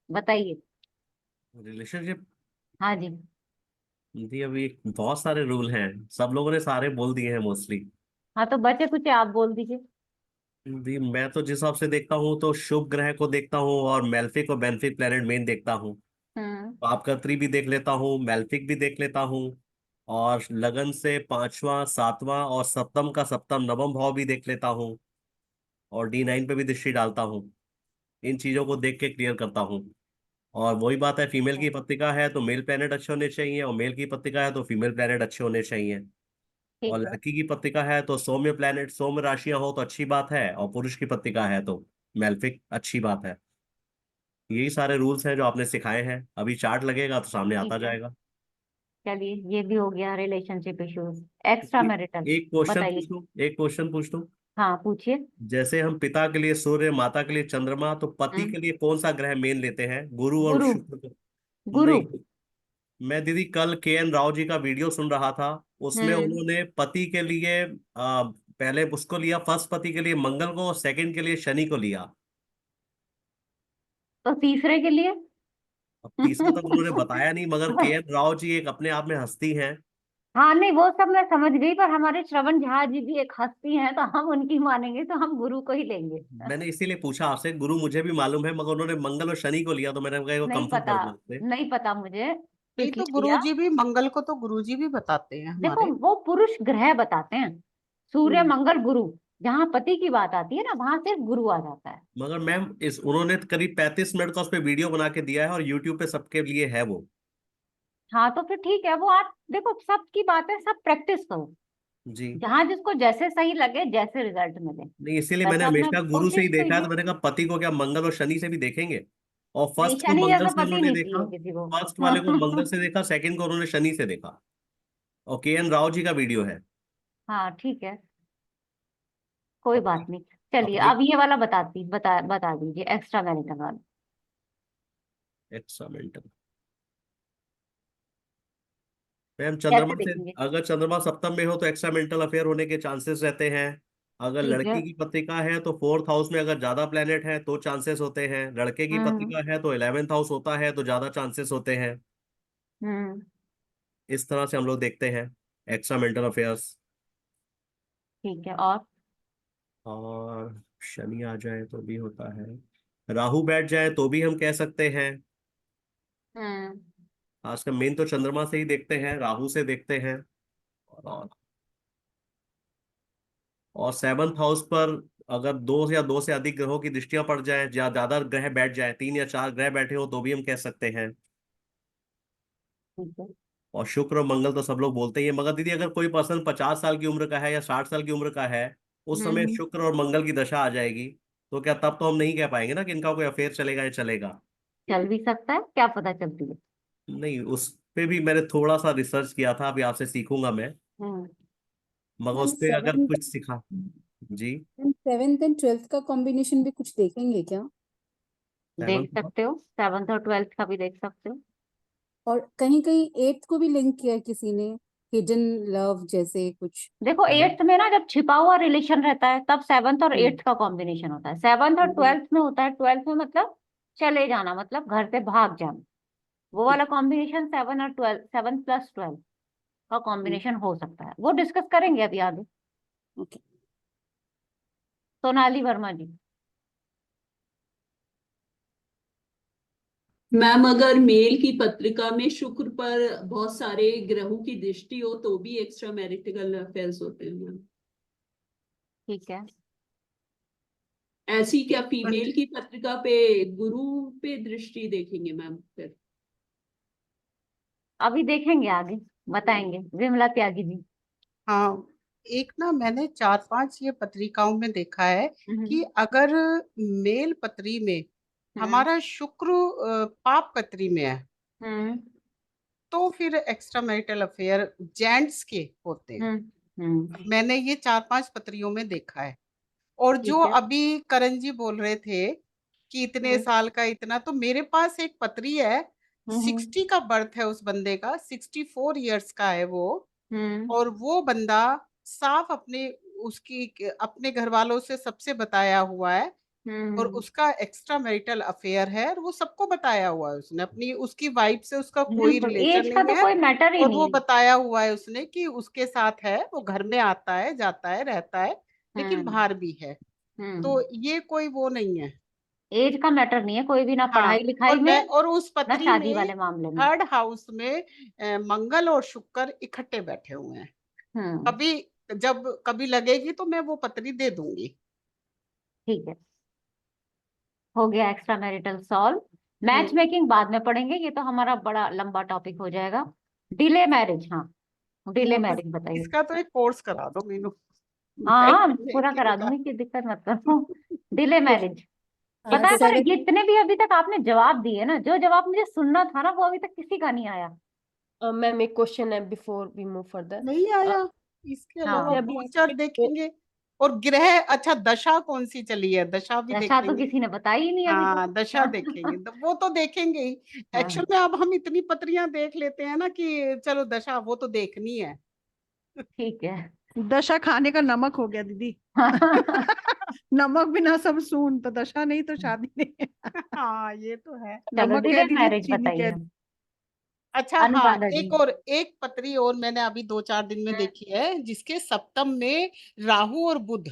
बताइए। रिलेशनशिप। हाँ जी। जी अभी बहुत सारे रूल हैं, सब लोगों ने सारे बोल दिए हैं मोस्टली। हाँ तो बचे कुछ आप बोल दीजिए। जी मैं तो जिस हिसाब से देखता हूँ तो शुभ ग्रह को देखता हूँ और मेल्फिक और बेनिफिक प्लेनेट मेन देखता हूँ। पापकर्त्री भी देख लेता हूँ, मेल्फिक भी देख लेता हूँ, और लगन से पांचवा सातवां और सप्तम का सप्तम नवम भाव भी देख लेता हूँ, और D9 पे भी दृष्टि डालता हूँ। इन चीजों को देख के क्लियर करता हूँ। और वही बात है, फीमेल की पत्रिका है तो मेल प्लेनेट अच्छे होने चाहिए, और मेल की पत्रिका है तो फीमेल प्लेनेट अच्छे होने चाहिए। और ठीक है। लड़की की पत्रिका है तो सौम्य प्लेनेट सौम्य राशियां हो तो अच्छी बात है, और पुरुष की पत्रिका है तो मेल्फिक अच्छी बात है। यही सारे रूल्स हैं जो आपने सिखाए हैं, अभी चार्ट लगेगा तो सामने आता ठीक है, जाएगा। चलिए ये भी हो गया रिलेशनशिप इश्यूज। एक्स्ट्रा मैरिटल एक क्वेश्चन बताइए। पूछ लूं, एक क्वेश्चन पूछ लूं। हाँ पूछिए। जैसे हम पिता के लिए सूर्य, माता के लिए चंद्रमा, तो पति हम्म, के लिए कौन सा ग्रह मेन लेते हैं, गुरु और गुरु। शुक्र को? गुरु। नहीं, मैं दीदी कल KN राव जी का वीडियो सुन रहा था, उसमें हम्म। उन्होंने पति के लिए पहले उसको लिया, फर्स्ट पति के लिए मंगल को और सेकंड के लिए शनि को लिया। तो तीसरे के लिए? अब तीसरा तक उन्होंने बताया नहीं, मगर KN राव जी एक अपने आप में हस्ती हैं। हाँ नहीं वो सब मैं समझ गई, पर हमारे श्रवण झा जी भी एक हस्ती हैं तो हम उनकी मानेंगे, तो हम गुरु को ही लेंगे। मैंने इसीलिए पूछा आपसे, गुरु मुझे भी मालूम है मगर उन्होंने मंगल और शनि को लिया, तो मैंने कहा नहीं कंफर्म पता, कर दूं आपसे। नहीं पता मुझे नहीं किस तो लिए लिया। गुरुजी भी मंगल को तो गुरुजी भी बताते हैं देखो हमारे। वो पुरुष ग्रह बताते हैं, सूर्य हम्म। मंगल गुरु। जहाँ पति की बात आती है ना वहां सिर्फ गुरु आ जाता है। मगर मैम इस उन्होंने करीब 35 मिनट का उस पर वीडियो बना के दिया है, और यूट्यूब पे सबके लिए है वो। हाँ तो फिर ठीक है, वो आप देखो सबकी बात है, सब प्रैक्टिस करो, जी। जहां जिसको जैसे सही लगे, जैसे रिजल्ट मिले नहीं इसीलिए मैंने वैसा हमने हमेशा गुरु से ही कोशिश तो देखा है, ये। तो मैंने कहा पति को क्या मंगल और शनि से भी देखेंगे। और नहीं फर्स्ट को शनि मंगल जैसा से पति उन्होंने नहीं देखा, चाहिए किसी को। फर्स्ट वाले को मंगल से देखा, सेकंड को उन्होंने शनि से देखा। और KN राव जी का वीडियो है। हाँ ठीक है, कोई अपने बात नहीं। चलिए अपने अब ये वाला बता दीजिए, एक्स्ट्रा मैरिटल वाला। एक्सामेंटल। मैम कैसे चंद्रमा से, देखेंगे? अगर चंद्रमा सप्तम में हो तो एक्स्ट्रामेंटल अफेयर होने के चांसेस रहते हैं। अगर ठीक है। लड़की की पत्रिका है तो 4th हाउस में अगर ज्यादा प्लेनेट है तो चांसेस होते हैं, लड़के की हम्म। पत्रिका है तो 11th हाउस होता है तो ज्यादा चांसेस होते हैं। हम्म। इस तरह से हम लोग देखते हैं एक्स्ट्रामेंटल अफेयर्स। ठीक है, और? और शनि आ जाए तो भी होता है, राहु बैठ जाए तो भी हम कह सकते हैं। हम्म। खासकर मेन तो चंद्रमा से ही देखते हैं, राहु से देखते हैं। और 7th हाउस पर अगर दो से अधिक ग्रहों की दृष्टियां पड़ जाए, या ज्यादा ग्रह बैठ जाए, 3 या 4 ग्रह बैठे हो तो भी हम कह सकते हैं। ठीक है। और शुक्र और मंगल तो सब लोग बोलते ही हैं, मगर दीदी अगर कोई पर्सन 50 साल की उम्र का है या 60 साल की उम्र का है, उस समय हम्म। शुक्र और मंगल की दशा आ जाएगी, तो क्या तब तो हम नहीं कह पाएंगे ना कि इनका कोई अफेयर चलेगा या चलेगा। चल भी सकता है, क्या पता चलती है। नहीं, उस पे भी मैंने थोड़ा सा रिसर्च किया था, अभी आपसे सीखूंगा मैं। हम्म। मगर मैम उस पे अगर सेवेंथ कुछ सिखा। जी। मैम 7th एंड 12th का कॉम्बिनेशन भी कुछ देखेंगे क्या? देख 7th। सकते हो, 7th और 12th का भी देख सकते हो। और कहीं कहीं 8th को भी लिंक किया है किसी ने, हिडन लव जैसे कुछ। देखो एट्थ में ना जब छिपा हुआ रिलेशन रहता है तब सेवन्थ और एट्थ का कॉम्बिनेशन होता है। सेवन्थ और ट्वेल्थ में होता है, ट्वेल्थ में मतलब चले जाना, मतलब घर से भाग जाना। वो वाला कॉम्बिनेशन 7 और 12, 7+12 का कॉम्बिनेशन हो सकता है। वो डिस्कस करेंगे अभी आगे। ओके। सोनाली वर्मा जी। मैम अगर मेल की पत्रिका में शुक्र पर बहुत सारे ग्रहों की दृष्टि हो तो भी एक्स्ट्रा मैरिटल अफेयर्स होते हैं मैम। ठीक है। ऐसी क्या फीमेल की पत्रिका पे गुरु पे दृष्टि देखेंगे मैम फिर? अभी देखेंगे आगे, बताएंगे विमला त्यागी जी। हाँ, एक ना मैंने 4-5 ये पत्रिकाओं में देखा है कि अगर मेल पत्री में हमारा शुक्र पाप पत्री में है तो फिर एक्स्ट्रा मैरिटल अफेयर जेंट्स के होते हैं। मैंने ये 4-5 पत्रियों में देखा है। और जो ठीक है। अभी करण जी बोल रहे थे कि इतने साल का इतना, तो मेरे पास एक पत्री है 60 का बर्थ है उस बंदे का, 64 इयर्स का है वो। और वो बंदा साफ अपने घर वालों से सबसे बताया हुआ है और उसका एक्स्ट्रा मैरिटल अफेयर है और वो सबको बताया हुआ है उसने। अपनी उसकी वाइफ से उसका कोई बिल्कुल, रिलेशन एज का नहीं तो है कोई मैटर ही और नहीं वो है। बताया हुआ है उसने कि उसके साथ है, वो घर में आता है जाता है रहता है लेकिन बाहर भी है। तो ये कोई वो नहीं है, एज का मैटर नहीं है कोई भी, ना हाँ। पढ़ाई लिखाई और में और उस ना पत्री शादी में वाले मामले में। थर्ड हाउस में मंगल और शुक्र इकट्ठे बैठे हुए हैं। कभी जब कभी लगेगी तो मैं वो पत्री दे दूंगी। ठीक है, हो गया extra marital solve. Match making बाद में पढ़ेंगे, ये तो हमारा बड़ा लंबा टॉपिक हो जाएगा। डिले मैरिज, हाँ डिले मैरिज बताइए। इसका तो एक कोर्स करा दो मीनू। हाँ पूरा करा दूंगी, की दिक्कत मत करो। डिले मैरिज पता है, पर सर जितने भी अभी तक आपने जवाब दिए ना, जो जवाब मुझे सुनना था ना वो अभी तक किसी का नहीं आया। मैम एक क्वेश्चन है बिफोर वी मूव फर्दर। नहीं आया, इसके अलावा हाँ जैसे अभी गोचर देखेंगे और ग्रह, अच्छा दशा कौन सी चली है, दशा भी दशा तो देखेंगे। किसी ने बताई ही नहीं अभी हाँ तक। दशा देखेंगे, तो वो तो देखेंगे ही। हाँ। एक्चुअल में अब हम इतनी पत्रियां देख लेते हैं ना कि चलो दशा वो तो देखनी है। ठीक है। दशा खाने का नमक हो गया दीदी। नमक बिना सब सून, तो दशा नहीं तो शादी नहीं। हाँ ये तो है। चलो नमक डिले कह दीजिए, मैरिज चीनी बताइए। अच्छा हाँ, अनुराधा जी। एक पत्री और मैंने अभी 2-4 दिन में देखी है जिसके सप्तम में राहु और बुध,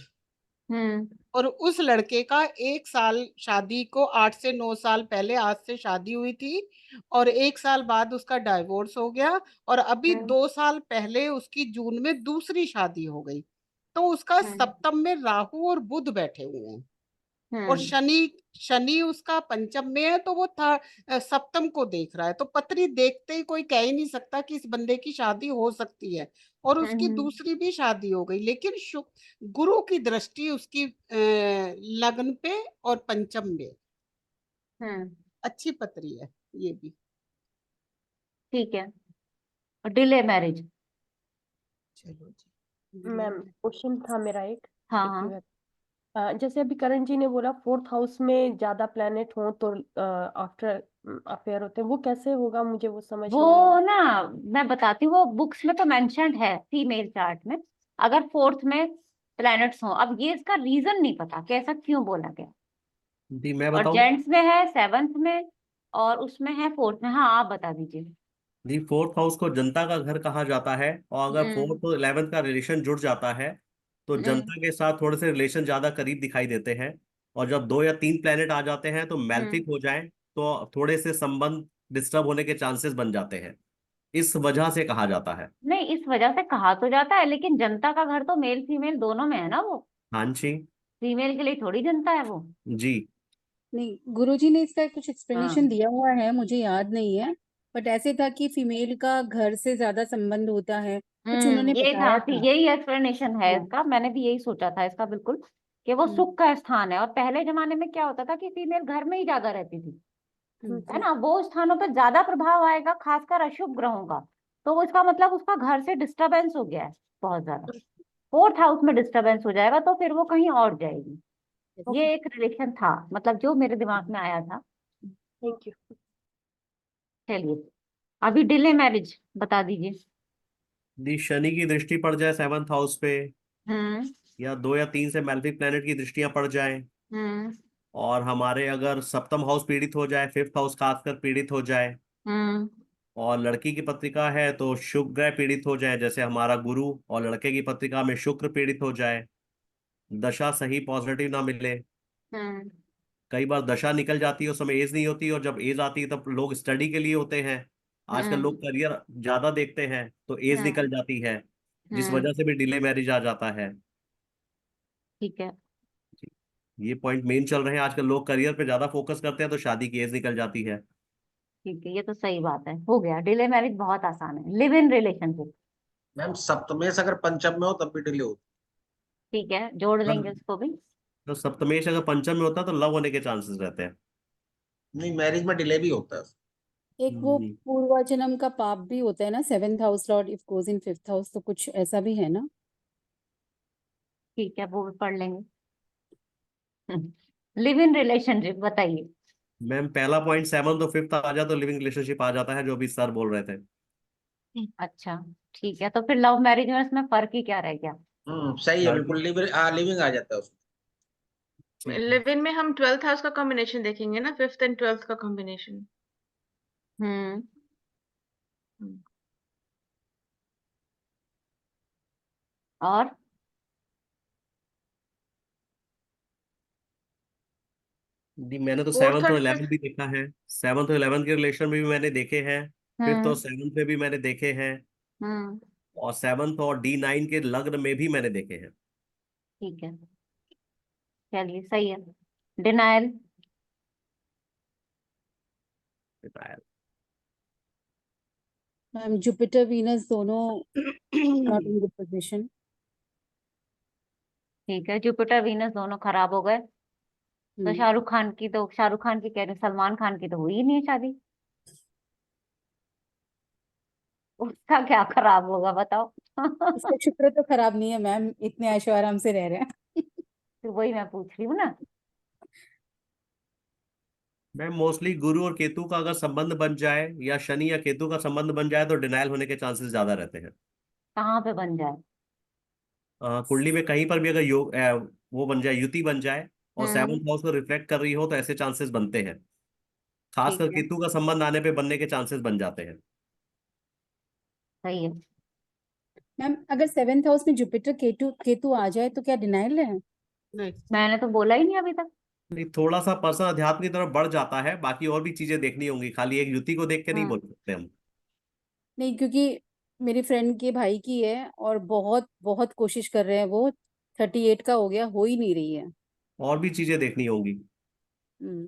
और उस लड़के का 1 साल शादी को 8 से 9 साल पहले आज से शादी हुई थी और 1 साल बाद उसका डाइवोर्स हो गया और अभी 2 साल पहले उसकी जून में दूसरी शादी हो गई। तो उसका सप्तम में राहु और बुध बैठे हुए हैं और शनि उसका पंचम में है, तो वो सप्तम को देख रहा है। तो पत्री देखते ही कोई कह ही नहीं सकता कि इस बंदे की शादी हो सकती है। और उसकी दूसरी भी शादी हो गई, लेकिन गुरु की दृष्टि उसकी लग्न पे और पंचम में। अच्छी पत्री है ये भी। ठीक है, डिले मैरिज। चलो जी। मैम क्वेश्चन था मेरा एक। हाँ if you हाँ। have- जैसे अभी करण जी ने बोला 4th हाउस में ज्यादा प्लेनेट हो तो आफ्टर अफेयर होते हैं, वो कैसे होगा मुझे वो समझ नहीं वो आया। ना मैं बताती हूँ, वो बुक्स में तो मेंशन्ड है फीमेल चार्ट में, अगर फोर्थ में प्लैनेट्स हो। अब ये इसका रीजन नहीं पता कि ऐसा क्यों बोला गया। जी मैं और बताऊं। जेंट्स में है 7th में और उसमें है 4th में। हाँ आप बता दीजिए। जी 4th हाउस को जनता का घर कहा जाता है और अगर 4th और 11th का रिलेशन जुड़ जाता है तो जनता के साथ थोड़े से रिलेशन ज्यादा करीब दिखाई देते हैं। और जब 2 या 3 प्लेनेट आ जाते हैं तो मैल्फिक हो जाए तो थोड़े से संबंध डिस्टर्ब होने के चांसेस बन जाते हैं, इस वजह से कहा जाता है। नहीं, इस वजह से कहा तो जाता है, लेकिन जनता का घर तो मेल फीमेल दोनों में है ना वो। हाँ जी। फीमेल के लिए थोड़ी जनता है वो। जी नहीं, गुरुजी ने इसका कुछ एक्सप्लेनेशन हाँ दिया हुआ है, मुझे याद नहीं है। बट ऐसे था कि फीमेल का घर से ज्यादा संबंध होता है, कुछ उन्होंने ये था, बताया फिर था। यही एक्सप्लेनेशन है हाँ। इसका। मैंने भी यही सोचा था इसका, बिल्कुल, कि वो सुख का स्थान है। और पहले जमाने में क्या होता था कि फीमेल घर में ही ज्यादा रहती थी, है ना। वो स्थानों पर ज्यादा प्रभाव आएगा, खासकर अशुभ ग्रहों का। तो वो इसका मतलब उसका घर से डिस्टरबेंस हो गया है बहुत ज्यादा। 4th हाउस में डिस्टरबेंस हो जाएगा तो फिर वो कहीं और जाएगी। ये एक रिलेशन था, मतलब जो मेरे दिमाग में आया था। Thank you. चलिए, अभी डिले मैरिज बता दीजिए। दी शनि की दृष्टि पड़ जाए 7th हाउस पे, हम्म या 2 या 3 से मैलेफिक प्लेनेट की दृष्टियां पड़ जाए, हम्म और हमारे अगर सप्तम हाउस पीड़ित हो जाए, 5th हाउस खासकर पीड़ित हो जाए, हम्म और लड़की की पत्रिका है तो शुक्र ग्रह पीड़ित हो जाए जैसे हमारा गुरु, और लड़के की पत्रिका में शुक्र पीड़ित हो जाए, दशा सही पॉजिटिव ना मिले। हम्म कई बार दशा निकल जाती है, उस समय एज नहीं होती, और जब एज आती है तब लोग स्टडी के लिए होते हैं। आजकल लोग हम्म करियर ज्यादा देखते हैं तो एज निकल हम्म जाती है, जिस हम्म वजह से भी डिले मैरिज आ जाता है। ठीक है। ये पॉइंट मेन चल रहे हैं आजकल, लोग करियर पे ज्यादा फोकस करते हैं तो शादी की एज निकल जाती है। ठीक है, ये तो सही बात है, हो गया। डिले मैरिज बहुत आसान है, लिव इन रिलेशनशिप। मैम सप्तमेश अगर पंचम में हो तब भी डिले होती ठीक है, जोड़ लेंगे हाँ, उसको भी। तो सप्तमेश अगर पंचम में होता तो लव होने के चांसेस रहते हैं। है। नहीं, मैरिज में डिले भी होता है। एक वो हम्म, पूर्व जन्म का पाप भी होता है ना, 7th house Lord if goes in 5th house, तो कुछ ऐसा भी है ना। ठीक है, वो भी पढ़ लेंगे। लिव इन रिलेशनशिप बताइए। मैम पहला पॉइंट 7th और 5th आ जाए तो लिविंग रिलेशनशिप आ जाता है, जो अभी सर बोल रहे थे। अच्छा, ठीक है, तो फिर लव मैरिज में इसमें फर्क ही क्या रह गया? सही है, शादी। बिल्कुल लिविंग आ जाता है उसमें। ठीक है। लिव इन में हम 12th हाउस का कॉम्बिनेशन देखेंगे ना, 5th एंड 12th का कॉम्बिनेशन। हम्म और जी मैंने तो 4th 7th और और 11th 5th। भी देखा है, 7th और 11th के रिलेशन में भी मैंने देखे हैं, 5th और हम्म 7th में भी मैंने देखे हैं, हम्म और 7th और D9 के लग्न में भी मैंने देखे हैं। ठीक है, चलिए सही है। डिनायल। बताया। मैम जुपिटर वीनस दोनों नॉट इन गुड पोजीशन। ठीक है, जुपिटर वीनस दोनों खराब हो गए। तो शाहरुख खान की कह रहे, सलमान खान की तो हुई ही नहीं है शादी। उसका क्या खराब होगा बताओ? उसका शुक्र तो खराब नहीं है मैम, इतने ऐशो आराम से रह रहे हैं। तो वही मैं पूछ रही हूँ ना। मैम मोस्टली गुरु और केतु का अगर संबंध बन जाए, या शनि या केतु का संबंध बन जाए, तो डिनायल होने के चांसेस ज्यादा रहते हैं। कहाँ पे बन जाए? कुंडली में कहीं पर भी अगर वो बन जाए, युति बन जाए, और हम्म 7th हाउस को रिफ्लेक्ट कर रही हो, तो ऐसे चांसेस बनते हैं। खासकर ठीक है, केतु का संबंध आने पे बनने के चांसेस बन जाते हैं। सही है। मैम अगर 7th हाउस में जुपिटर केतु केतु आ जाए तो क्या डिनाइल है? नहीं। मैंने तो बोला ही नहीं अभी तक। नहीं, थोड़ा सा पर्सन अध्यात्म की तरफ बढ़ जाता है, बाकी और भी चीजें देखनी होंगी, खाली एक युति को देख के नहीं हम्म बोल सकते हम। नहीं, क्योंकि मेरी फ्रेंड के भाई की है और बहुत बहुत कोशिश कर रहे हैं वो, 38 का हो गया, हो ही नहीं रही है। और भी चीजें देखनी होंगी। हम्म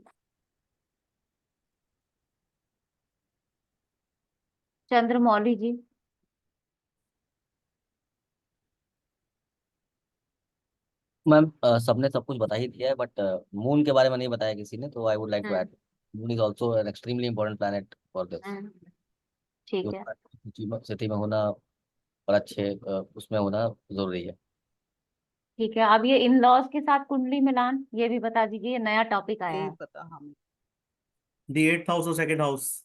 चंद्रमौली जी। मैम सबने सब कुछ बता ही दिया है, बट मून के बारे में नहीं बताया किसी ने, तो I would like to hmm add. Moon is also an extremely important planet for this. Hmm ठीक है। स्थिति में होना और अच्छे उसमें होना जरूरी है। ठीक है, अब ये इन लॉज के साथ कुंडली मिलान ये भी बता दीजिए, ये नया टॉपिक आया नहीं है। पता हमें। दी 8th हाउस और 2nd हाउस।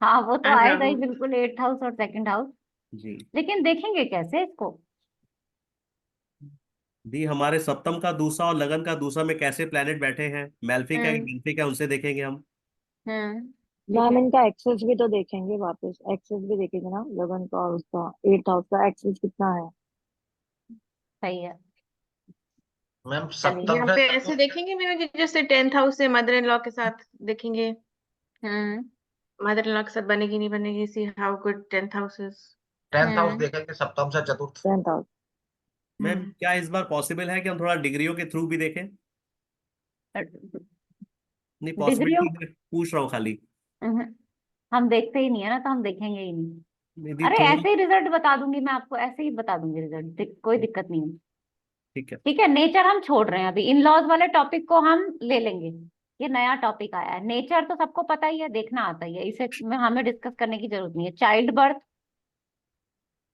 हाँ, वो तो एंड आएगा ही राहु। बिल्कुल, 8th हाउस और 2nd हाउस। जी। लेकिन देखेंगे कैसे इसको? दी हमारे सप्तम का दूसरा और लगन का दूसरा में कैसे प्लेनेट बैठे हैं, मेल्फिक है कि हम्म बेनिफिक है, उनसे देखेंगे हम। ठीक मैम है। इनका एक्सेस भी तो देखेंगे, वापस एक्सेस भी देखेंगे ना, 11 का और उसका 8th हाउस का एक्सेस कितना है। सही है, मैम चलिए। सप्तम यहाँ से पे ऐसे देखेंगे मैम, जैसे 10th हाउस से मदर इन लॉ के साथ देखेंगे, हम्म मदर इन लॉ के साथ बनेगी नहीं बनेगी, see how good 10th house is. 10th house hmm देखेंगे, सप्तम से चतुर्थ। 10th house. मैम क्या इस बार पॉसिबल है कि हम थोड़ा डिग्रियों के थ्रू भी देखें? नहीं, डिग्रियों। पॉसिबिलिटी है, पूछ रहा हूँ खाली। हम्म, हम देखते ही नहीं है ना, तो हम देखेंगे ही नहीं। यदि अरे थोड़ा। ऐसे ही रिजल्ट बता दूंगी मैं आपको, ऐसे ही बता दूंगी रिजल्ट, कोई दिक्कत नहीं है। ठीक है। ठीक है, नेचर हम छोड़ रहे हैं अभी, इन लॉज वाले टॉपिक को हम ले लेंगे। ये नया टॉपिक आया है, नेचर तो सबको पता ही है, देखना आता ही है, इसे में हमें डिस्कस करने की जरूरत नहीं है। चाइल्ड बर्थ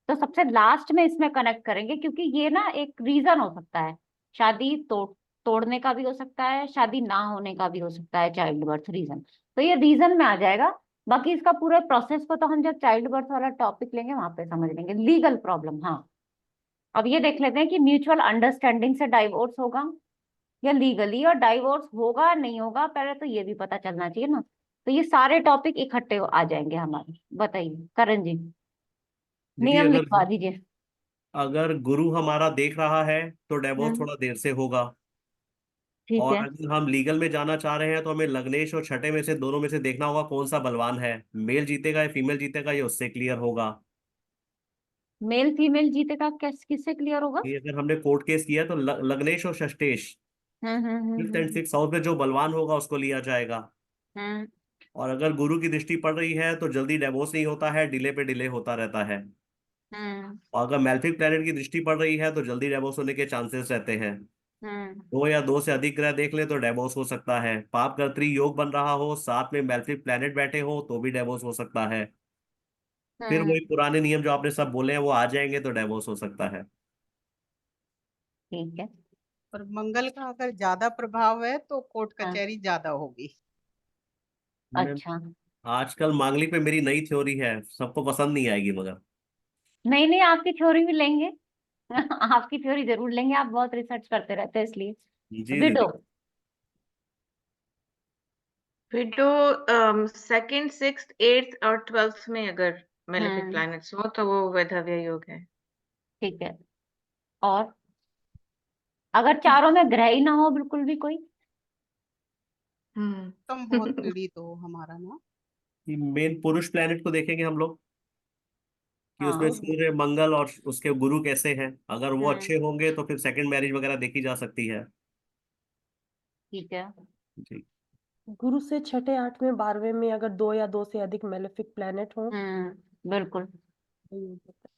तो सबसे लास्ट में इसमें कनेक्ट करेंगे, क्योंकि ये ना एक रीजन हो सकता है। शादी तोड़ने का भी हो सकता है, शादी ना होने का भी हो सकता है, चाइल्ड बर्थ रीजन। तो ये रीजन में आ जाएगा बाकी इसका पूरे प्रोसेस को तो हम जब चाइल्ड बर्थ वाला टॉपिक लेंगे वहां पे समझ लेंगे। लीगल प्रॉब्लम, हाँ। अब ये देख लेते हैं कि म्यूचुअल अंडरस्टैंडिंग से डाइवोर्स होगा या लीगली, और डाइवोर्स होगा नहीं होगा पहले तो ये भी पता चलना चाहिए ना। तो ये सारे टॉपिक इकट्ठे आ जाएंगे हमारे। बताइए करण जी, दीदी नियम अगर लिखवा दीजिए। अगर गुरु हमारा देख रहा है तो डिवोर्स हम्म, थोड़ा देर से होगा। ठीक और है। अगर हम लीगल में जाना चाह रहे हैं तो हमें लग्नेश और छठे में से दोनों में से देखना होगा कौन सा बलवान है, मेल जीतेगा या फीमेल जीतेगा, ये उससे क्लियर होगा। मेल फीमेल जीतेगा किससे क्लियर होगा? ये अगर हमने कोर्ट केस किया तो लग्नेश और षष्ठेश, fifth and hmm. Six house में जो बलवान होगा उसको लिया जाएगा। हम्म और अगर गुरु की दृष्टि पड़ रही है तो जल्दी डिवोर्स नहीं होता है, डिले पे डिले होता रहता है। हम्म और अगर मैल्फिक प्लैनेट की दृष्टि पड़ रही है तो जल्दी डिवोर्स होने के चांसेस रहते हैं। हम्म दो या दो से अधिक ग्रह देख ले तो डिवोर्स हो सकता है। पाप कर्त्री योग बन रहा हो, साथ में मैल्फिक प्लैनेट बैठे हो तो भी डिवोर्स हो सकता है। फिर हम्म, वही पुराने नियम जो आपने सब बोले हैं वो आ जाएंगे तो डिवोर्स हो सकता है। ठीक है। और मंगल का अगर ज्यादा प्रभाव है तो कोर्ट हाँ, कचहरी ज्यादा होगी। मैं अच्छा। आजकल मांगलिक पे मेरी नई थ्योरी है, सबको पसंद नहीं आएगी मगर। नहीं नहीं, आपकी थ्योरी भी लेंगे। आपकी थ्योरी जरूर लेंगे, आप बहुत रिसर्च करते रहते हैं इसलिए। जी विडो। दीदी। विडो सेकंड, सिक्स्थ, एट्थ और ट्वेल्थ में अगर मेलेफिक हम्म, प्लैनेट्स हो तो वो वैधव्य योग है। ठीक है। और अगर चारों में ग्रह ही ना हो बिल्कुल भी कोई? तुम बहुत पीड़ित हो हमारा ना। मेन पुरुष प्लैनेट को देखेंगे हम लोग कि उसमें हाँ। सूर्य मंगल और उसके गुरु कैसे हैं। अगर वो हम्म, अच्छे होंगे तो फिर सेकंड मैरिज वगैरह देखी जा सकती है। ठीक है। जी। गुरु से छठे, आठवें, 12वें में अगर 2 या 2 से अधिक मेलेफिक प्लैनेट हो बिल्कुल, तो ये होता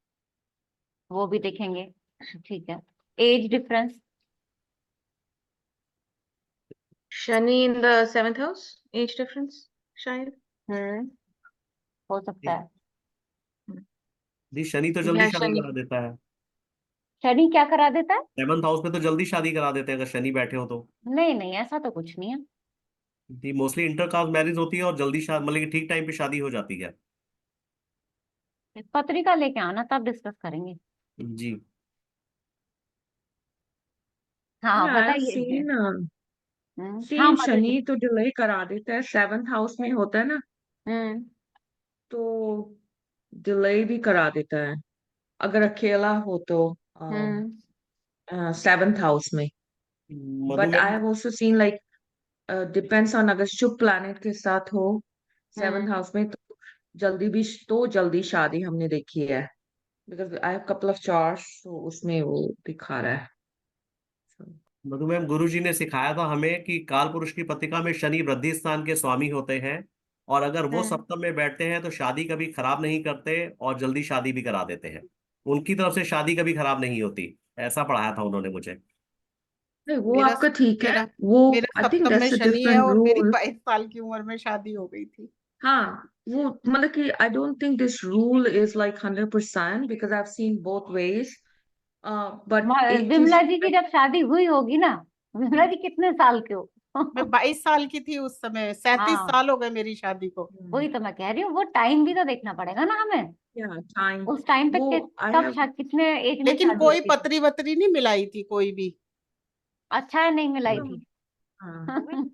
वो भी देखेंगे। ठीक है। Age difference. Shani in the seventh house, age difference शायद। हो सकता है। जी शनि तो जल्दी या शादी शनि। करा देता है। शनि क्या करा देता है? सेवंथ हाउस में तो जल्दी शादी करा देते हैं अगर शनि बैठे हो तो। नहीं नहीं, ऐसा तो कुछ नहीं है। जी मोस्टली इंटरकास्ट मैरिज होती है और जल्दी शादी मतलब कि ठीक टाइम पे शादी हो जाती है। पत्रिका लेके आना तब डिस्कस करेंगे। जी। हाँ आई हैव बताइए। सीन हाँ सीन मधु जी। शनि तो डिले करा देता है, सेवंथ हाउस में होता है ना, हम्म तो डिले भी करा देता है अगर अकेला हो तो हम्म सेवंथ हाउस में। Madhu but I ma'am. Have also seen like depends on, अगर शुभ प्लैनेट के साथ हो सेवंथ हम्म हाउस में तो जल्दी शादी हमने देखी है, because I have couple of charts तो उसमें वो दिखा रहा है। मधु मैम गुरु जी ने सिखाया था हमें कि काल पुरुष की पत्रिका में शनि वृद्धि स्थान के स्वामी होते हैं। और अगर वो हम्म सप्तम में बैठते हैं तो शादी कभी खराब नहीं करते और जल्दी शादी भी करा देते हैं। उनकी तरफ से शादी कभी खराब नहीं होती, ऐसा पढ़ाया था उन्होंने मुझे। नहीं वो मेरा आपका ठीक है, मेरा वो मेरा आई थिंक सप्तम में दैट्स अ शनि है डिफरेंट और मेरी रूल। 22 साल की उम्र में शादी हो गई थी। हाँ वो मतलब कि I don't think this rule is like 100% because I have seen both ways. But एक चीज विमला जी की जब शादी हुई होगी ना, विमला जी कितने साल के हो? मैं 22 साल की थी उस समय, 37 हाँ, साल हो गए मेरी शादी को। वही तो मैं कह रही हूँ, वो टाइम भी तो देखना पड़ेगा ना हमें। या टाइम, उस टाइम पे वो आई कब हैव कितने एज में लेकिन शादी कोई होती थी? पत्री वत्री नहीं मिलाई थी कोई भी। अच्छा है नहीं मिलाई नो थी।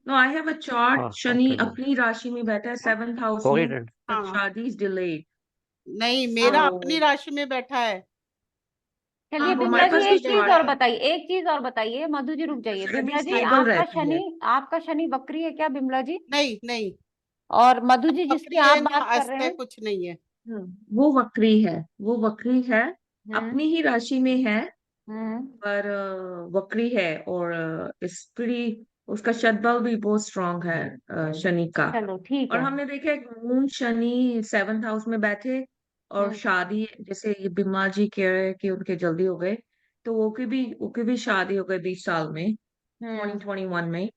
No I have a chart, हाँ शनि ओके। अपनी राशि में बैठा है सेवंथ हाउस हो गई में, ट्रेंड। बट हाँ, शादी इज डिलेड। नहीं सो मेरा अपनी राशि में बैठा है। चलिए हाँ वो बिमला हमारे जी, पास भी एक चीज और चार्ट है, बताइए, एक चीज और बताइए। मधु जी रुक जाइए। शादी बिमला जी, स्टेबल रहती है। आपका शनि वक्री है क्या बिमला जी? नहीं नहीं, और मधु ना जी जिसकी बकरी आप है ना बात कर रहे अस्त है, हैं? कुछ नहीं है। वो वक्री है, वो वक्री है, हम्म अपनी ही राशि में है, हम्म पर वक्री है। और इस pretty उसका शतबल भी बहुत स्ट्रांग है शनि का। चलो ठीक और है। हमने देखा एक मून शनि सेवंथ हाउस में बैठे और हम्म शादी, जैसे ये बिमला जी कह रहे हैं कि उनके जल्दी हो गए, तो वो की भी शादी हो गई 20 साल में, हम्म 2021 में।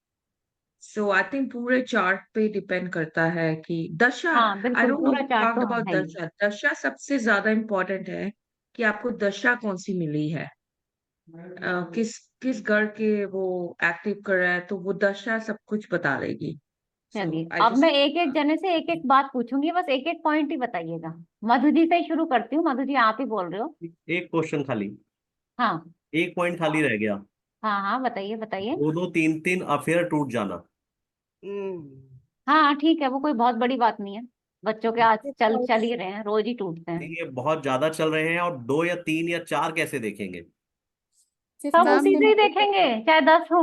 सो आई थिंक पूरे चार्ट पे डिपेंड करता है कि दशा, हाँ आई बिल्कुल, डोंट नो पूरा हु चार्ट टॉक्ड तो अबाउट है ही। दशा, दशा सबसे ज्यादा इम्पोर्टेंट है कि आपको दशा कौन सी मिली है, किस किस घर के वो एक्टिव कर रहा है, तो वो दशा सब कुछ बता देगी। चलिए I अब मैं just एक एक जने से एक एक बात पूछूंगी, बस एक एक पॉइंट ही बताइएगा। मधु जी से ही शुरू करती हूँ। मधु जी आप ही बोल रहे हो। एक क्वेश्चन खाली, हाँ एक पॉइंट खाली रह गया। हाँ हाँ बताइए बताइए। दो दो तीन तीन अफेयर टूट जाना। हाँ ठीक है, वो कोई बहुत बड़ी बात नहीं है। बच्चों के आज चल ही रहे हैं, रोज ही टूटते हैं। ये बहुत ज्यादा चल रहे हैं, और 2 या 3 या 4 कैसे देखेंगे? फिफ्थ सब मैम उसी से ही क्लास देखेंगे, चाहे 10 हो।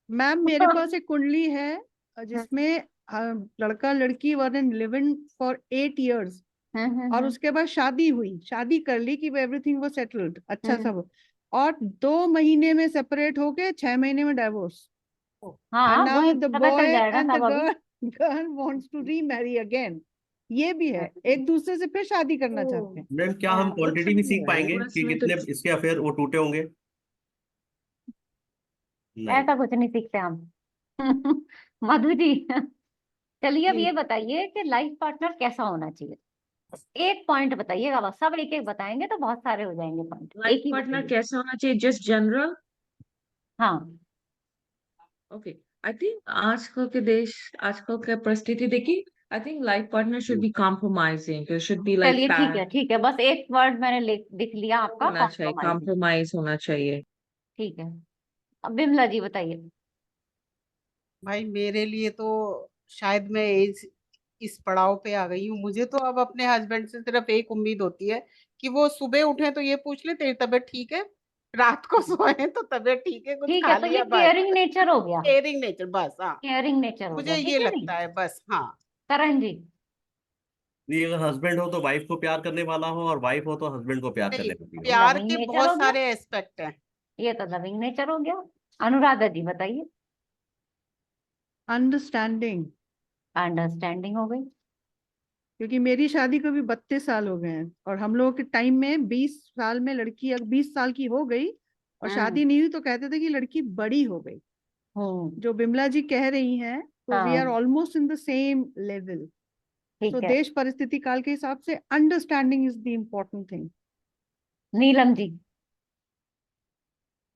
मैम मेरे पास एक कुंडली है जिसमें लड़का लड़की वर इन लिविंग फॉर 8 years और उसके बाद शादी हुई, शादी कर ली कि एवरीथिंग वाज सेटल्ड, अच्छा सब, और 2 महीने में सेपरेट होके 6 महीने में डाइवोर्स, हाँ एंड नाउ वही द पता चल बॉय जाएगा एंड द सब अभी। Girl wants to remarry again. ये भी है, एक दूसरे से फिर शादी करना चाहते हैं। मैम क्या हम वो क्वांटिटी सही भी सीख है, पाएंगे यूएस कि में तो कितने इसके अफेयर वो टूटे होंगे? नहीं। ऐसा कुछ नहीं सीखते हम। मधु जी चलिए अब जी ये बताइए कि लाइफ पार्टनर कैसा होना चाहिए। एक पॉइंट बताइएगा बस, सब एक एक बताएंगे तो बहुत सारे हो जाएंगे पॉइंट, लाइफ एक ही पार्टनर बताइए। कैसा होना चाहिए, जस्ट जनरल? हाँ ओके, आई थिंक आजकल के परिस्थिति देखी, I think life partner should be compromising, there should be like चलिए ठीक है, बस एक वर्ड मैंने लिख लिया आपका, होना चाहिए, कॉम्प्रोमाइज। कॉम्प्रोमाइज होना चाहिए। ठीक है, अब बिमला जी बताइए। भाई मेरे लिए तो शायद मैं इस पड़ाव पे आ गई हूँ, मुझे तो अब अपने हस्बैंड से सिर्फ एक उम्मीद होती है कि वो सुबह उठे तो ये पूछ ले तेरी तबीयत ठीक है, रात को सोए तो तबीयत ठीक है, कुछ ठीक खा है, तो ये लिया, बस। केयरिंग नेचर हो गया। केयरिंग नेचर, बस। हाँ, केयरिंग नेचर हो मुझे गया, ये ठीक है नहीं। लगता है, बस। हाँ, करण जी। नहीं, अगर हस्बैंड हो तो वाइफ को प्यार करने वाला हो, और वाइफ हो तो हस्बैंड को प्यार नहीं, करने वाली हो। प्यार लविंग के नेचर बहुत हो गया, सारे एस्पेक्ट हैं। ये तो लविंग नेचर हो गया। अनुराधा जी बताइए। अंडरस्टैंडिंग, अंडरस्टैंडिंग हो गई। क्योंकि मेरी शादी को भी 32 साल हो गए हैं और हम लोगों के टाइम में 20 साल में लड़की अगर 20 साल की हो गई और शादी नहीं हुई तो कहते थे कि लड़की बड़ी हो गई। जो बिमला जी कह रही हैं, तो वी आर हाँ almost in the same level. ठीक तो है। देश परिस्थिति काल के हिसाब से understanding is the important thing. Neelam ji.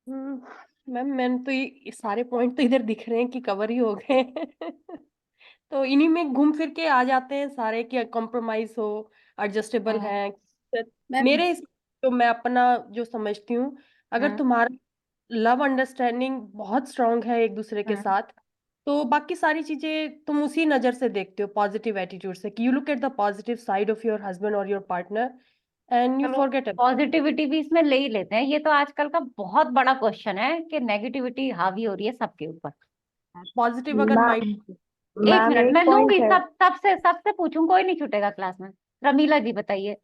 Ma'am मैंने तो ये सारे पॉइंट तो इधर दिख रहे हैं कि कवर ही हो गए तो इन्हीं में घूम फिर के आ जाते हैं सारे कि कॉम्प्रोमाइज हो, एडजस्टेबल है। मैम मेरे जो मैं अपना जो समझती हूँ, अगर तुम्हारा लव अंडरस्टैंडिंग बहुत स्ट्रांग है एक दूसरे के साथ, तो बाकी सारी चीजें तुम उसी नजर से देखते हो, पॉजिटिव एटीट्यूड से, कि you look at the positive side of your husband और योर पार्टनर एंड यू चलो फॉरगेट अबाउट। पॉजिटिविटी भी इसमें ले ही लेते हैं, ये तो आजकल का बहुत बड़ा क्वेश्चन है कि नेगेटिविटी हावी हो रही है सबके ऊपर। पॉजिटिव अगर माइंड। एक मैम मिनट एक मैं पॉइंट लूंगी, है। सबसे पूछूं, कोई नहीं छूटेगा क्लास में। रमीला जी बताइए।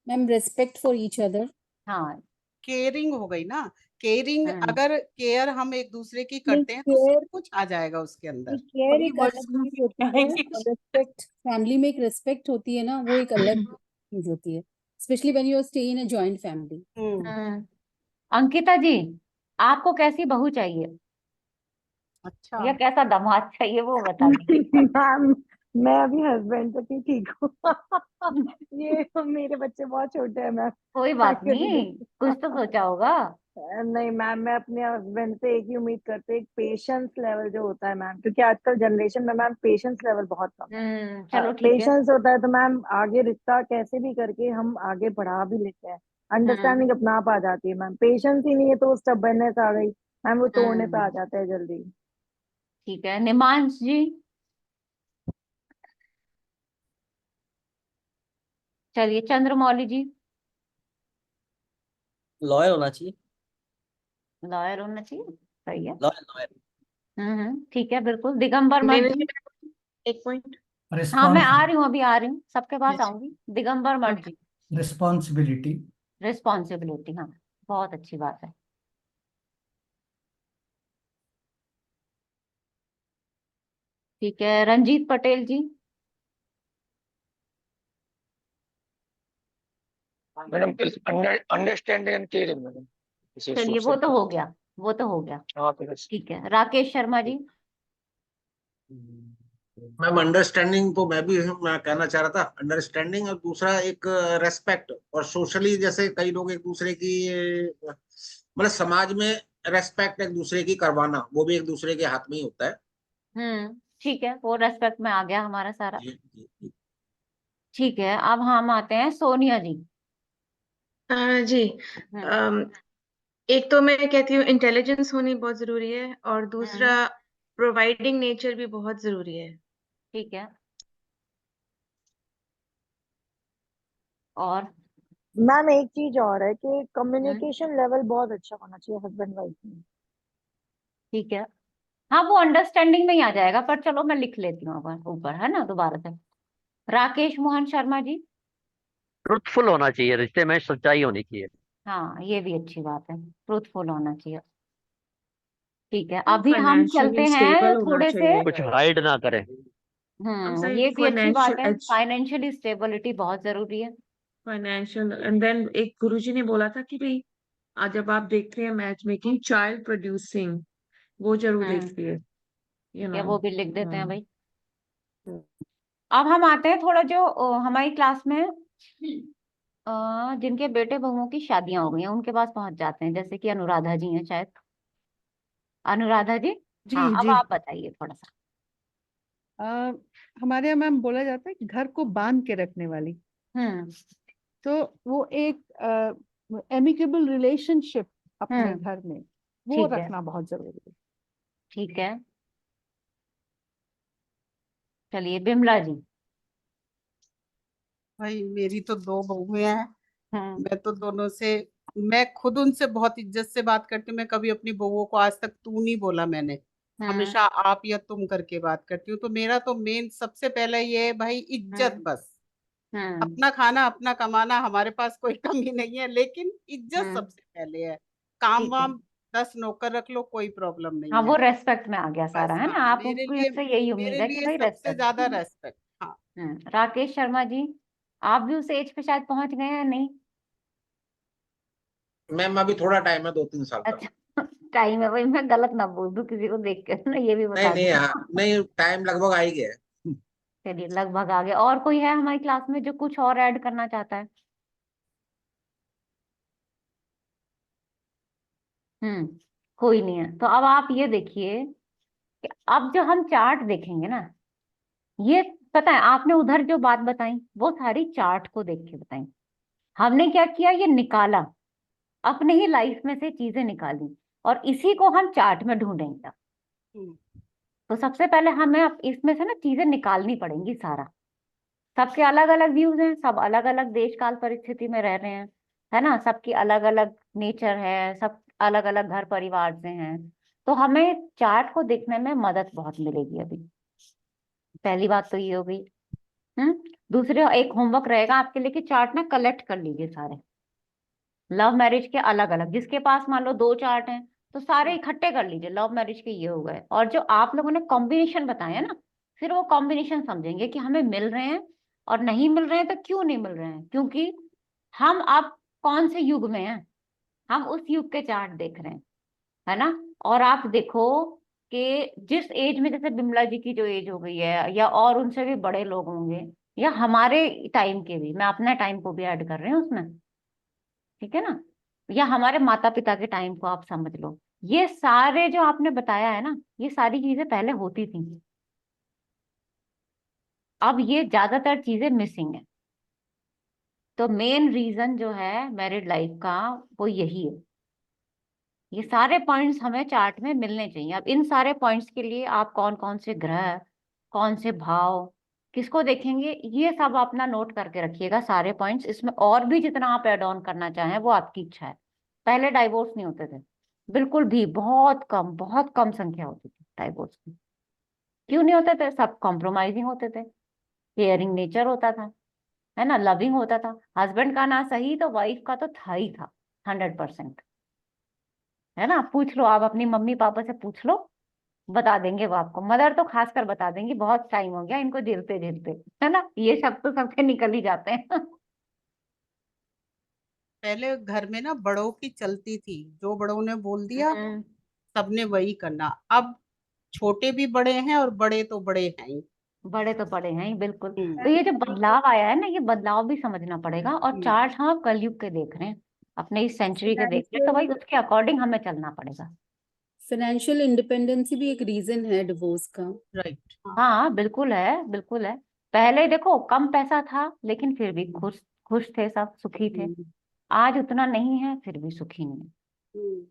Ma'am respect for each other. हाँ केयरिंग हो गई ना, केयरिंग, अगर केयर हम एक दूसरे की नहीं, करते हैं तो सब कुछ आ जाएगा उसके अंदर। केयर वही एक वर्ड्स अलग घूम चीज फिर के होती है आएंगे और रिस्पेक्ट, फैमिली में एक रिस्पेक्ट होती है ना, वो एक अलग चीज होती है, specially when you stay in a joint family. Ankita ji, आपको कैसी बहू चाहिए अच्छा। या कैसा दामाद चाहिए वो बता दीजिए। मैम मैं अभी हस्बैंड तक ही ठीक हूँ। ये मेरे बच्चे बहुत छोटे हैं मैम। कोई बात एक्चुअली नहीं, कुछ तो सोचा होगा। नहीं मैम, मैं अपने हस्बैंड से एक ही उम्मीद करती हूँ, पेशेंस लेवल जो होता है मैम, क्योंकि आजकल जनरेशन में मैम पेशेंस लेवल बहुत कम है। चलो ठीक है। पेशेंस होता है तो मैम आगे रिश्ता कैसे भी करके हम आगे बढ़ा भी लेते हैं। अंडरस्टैंडिंग अपने आप आ जाती है मैम, पेशेंस ही नहीं है तो स्टबर्नेस आ गई मैम, वो तोड़ने पे आ जाता है जल्दी। ठीक है, निमांश जी। चलिए चंद्रमौली जी। लॉयर होना चाहिए। लॉयर होना चाहिए, सही है। Lawyer lawyer. ठीक है बिल्कुल। दिगंबर मठ मेरे जी। लिए एक पॉइंट। हाँ मैं रिस्पॉन्स आ रही हूँ, अभी आ रही हूँ, सबके पास आऊंगी। दिगंबर मठ जी। रिस्पॉन्सिबिलिटी। रिस्पॉन्सिबिलिटी, हाँ बहुत अच्छी बात है। ठीक है, Ranjeet Patel ji. Madam understanding and caring madam, इसे चलिए वो तो हो गया, वो तो हो गया। हाँ तो बस। ठीक है, राकेश शर्मा जी। मैम अंडरस्टैंडिंग तो मैं कहना चाह रहा था, अंडरस्टैंडिंग, और दूसरा एक रेस्पेक्ट, और सोशली जैसे कई लोग एक दूसरे की मतलब समाज में रेस्पेक्ट एक दूसरे की करवाना, वो भी एक दूसरे के हाथ में ही होता है। ठीक है, वो रेस्पेक्ट में आ गया हमारा सारा। जी जी जी। ठीक है, अब हम आते हैं सोनिया जी। जी। हम्म एक तो मैं कहती हूँ इंटेलिजेंस होनी बहुत जरूरी है, और दूसरा प्रोवाइडिंग नेचर भी बहुत जरूरी है। ठीक है, और मैम एक चीज और है कि कम्युनिकेशन लेवल बहुत अच्छा होना चाहिए हस्बैंड वाइफ में। ठीक है, हाँ वो अंडरस्टैंडिंग में ही आ जाएगा, पर चलो मैं लिख लेती हूँ ऊपर ऊपर, है ना, दोबारा से। राकेश मोहन शर्मा जी। ट्रुथफुल होना चाहिए, रिश्ते में सच्चाई होनी चाहिए। हाँ ये भी अच्छी बात है, ट्रूथफुल होना चाहिए। ठीक है, अभी हम चलते फाइनेंशियली हैं स्टेबल होना थोड़े से। चाहिए। कुछ हाइड ना करे। ये भी अच्छी बात है, फाइनेंशियल फाइनेंशियली स्टेबिलिटी बहुत जरूरी है। फाइनेंशियल एंड देन एक गुरुजी ने बोला था कि भाई आज जब आप देखते हैं मैच मेकिंग, चाइल्ड प्रोड्यूसिंग, वो जरूर देखिए, ये वो भी लिख देते हैं हाँ। भाई। अब हम आते हैं थोड़ा जो हमारी क्लास में जिनके बेटे बहुओं की शादियां हो गई हैं उनके पास पहुंच जाते हैं, जैसे कि अनुराधा जी हैं शायद। अनुराधा जी, जी हाँ अब जी। आप बताइए थोड़ा सा। हमारे यहाँ मैम बोला जाता है कि घर को बांध के रखने वाली। तो वो एक एमिकेबल रिलेशनशिप अपने घर में, वो ठीक है, रखना बहुत जरूरी है। ठीक है, चलिए बिमला जी। भाई मेरी तो 2 बहुएं हैं, मैं तो दोनों से, मैं खुद उनसे बहुत इज्जत से बात करती हूँ। मैं कभी अपनी बहुओं को आज तक तू नहीं बोला मैंने, हमेशा आप या तुम करके बात करती हूँ। तो मेरा तो मेन सबसे पहले ये है भाई, इज्जत बस। अपना खाना अपना कमाना, हमारे पास कोई कमी नहीं है, लेकिन इज्जत सबसे पहले है। काम ठीक है, वाम 10 नौकर रख लो, कोई प्रॉब्लम हाँ नहीं वो है। रेस्पेक्ट में आ गया सारा, बस है हाँ, ना, आप उनसे यही उम्मीद मेरे है कि लिए भाई सबसे रेस्पेक्ट। ज्यादा रेस्पेक्ट। हाँ। राकेश शर्मा जी, आप भी उस एज पे शायद पहुंच गए हैं, नहीं? मैम अभी थोड़ा टाइम है, 2-3 साल का। अच्छा टाइम है भाई, मैं गलत ना बोल दूं किसी को देख कर ना, ये भी नहीं बता नहीं, दूं। हाँ नहीं, टाइम लगभग आ ही गया है। चलिए लगभग आ गया। और कोई है हमारी क्लास में जो कुछ और ऐड करना चाहता है? कोई नहीं है, तो अब आप ये देखिए कि अब जो हम चार्ट देखेंगे ना, ये पता है आपने उधर जो बात बताई वो सारी चार्ट को देख के बताई। हमने क्या किया, ये निकाला, अपने ही लाइफ में से चीजें निकाली, और इसी को हम चार्ट में ढूंढेंगे। तो सबसे पहले हमें अब इसमें से ना चीजें निकालनी पड़ेंगी सारा। सबके अलग अलग व्यूज हैं, सब अलग अलग देश काल परिस्थिति में रह रहे हैं, है ना, सबकी अलग अलग नेचर है, सब अलग अलग घर परिवार से हैं। तो हमें चार्ट को देखने में मदद बहुत मिलेगी अभी। पहली बात तो ये हो गई। दूसरे एक होमवर्क रहेगा आपके लिए कि चार्ट ना कलेक्ट कर लीजिए सारे, लव मैरिज के अलग अलग, जिसके पास मान लो 2 चार्ट हैं तो सारे इकट्ठे कर लीजिए, लव मैरिज के ये हो गए। और जो आप लोगों ने कॉम्बिनेशन बताए हैं ना, फिर वो कॉम्बिनेशन समझेंगे कि हमें मिल रहे हैं, और नहीं मिल रहे हैं तो क्यों नहीं मिल रहे हैं, क्योंकि हम अब कौन से युग में हैं, हम उस युग के चार्ट देख रहे हैं, है ना। और आप देखो कि जिस एज में, जैसे बिमला जी की जो एज हो गई है, या और उनसे भी बड़े लोग होंगे, या हमारे टाइम के भी, मैं अपना टाइम को भी ऐड कर रही हूँ उसमें, ठीक है ना, या हमारे माता पिता के टाइम को आप समझ लो, ये सारे जो आपने बताया है ना, ये सारी चीजें पहले होती थी। अब ये ज्यादातर चीजें मिसिंग है। तो मेन रीजन जो है मैरिड लाइफ का वो यही है। ये सारे पॉइंट्स हमें चार्ट में मिलने चाहिए। अब इन सारे पॉइंट्स के लिए आप कौन कौन से ग्रह, कौन से भाव, किसको देखेंगे, ये सब अपना नोट करके रखिएगा सारे पॉइंट्स। इसमें और भी जितना आप ऐड ऑन करना चाहें वो आपकी इच्छा है। पहले डाइवोर्स नहीं होते थे, बिल्कुल भी, बहुत कम संख्या होती थी डाइवोर्स की। क्यों नहीं होते थे? सब कॉम्प्रोमाइजिंग होते थे, केयरिंग नेचर होता था, है ना, लविंग होता था। हस्बैंड का ना सही तो वाइफ का तो था ही था, 100%, है ना। पूछ लो, आप अपनी मम्मी पापा से पूछ लो, बता देंगे वो आपको। मदर तो खासकर बता देंगी, बहुत टाइम हो गया इनको झेलते झेलते, है ना, ये सब तो सबके निकल ही जाते हैं। पहले घर में ना बड़ों की चलती थी, जो बड़ों ने बोल दिया सबने वही करना। अब छोटे भी बड़े हैं और बड़े तो बड़े हैं ही। बड़े तो बड़े हैं ही, बिल्कुल। तो ये जो बदलाव आया है ना, ये बदलाव भी समझना पड़ेगा। और चार्ट हम कलयुग के देख रहे हैं, अपने इस सेंचुरी के देख रहे हैं, तो भाई उसके अकॉर्डिंग हमें चलना पड़ेगा। फाइनेंशियल इंडिपेंडेंसी भी एक रीजन है डिवोर्स का। राइट। हाँ बिल्कुल है, बिल्कुल है। पहले देखो कम पैसा था लेकिन फिर भी खुश खुश थे, सब सुखी थे। आज उतना नहीं है फिर भी सुखी नहीं।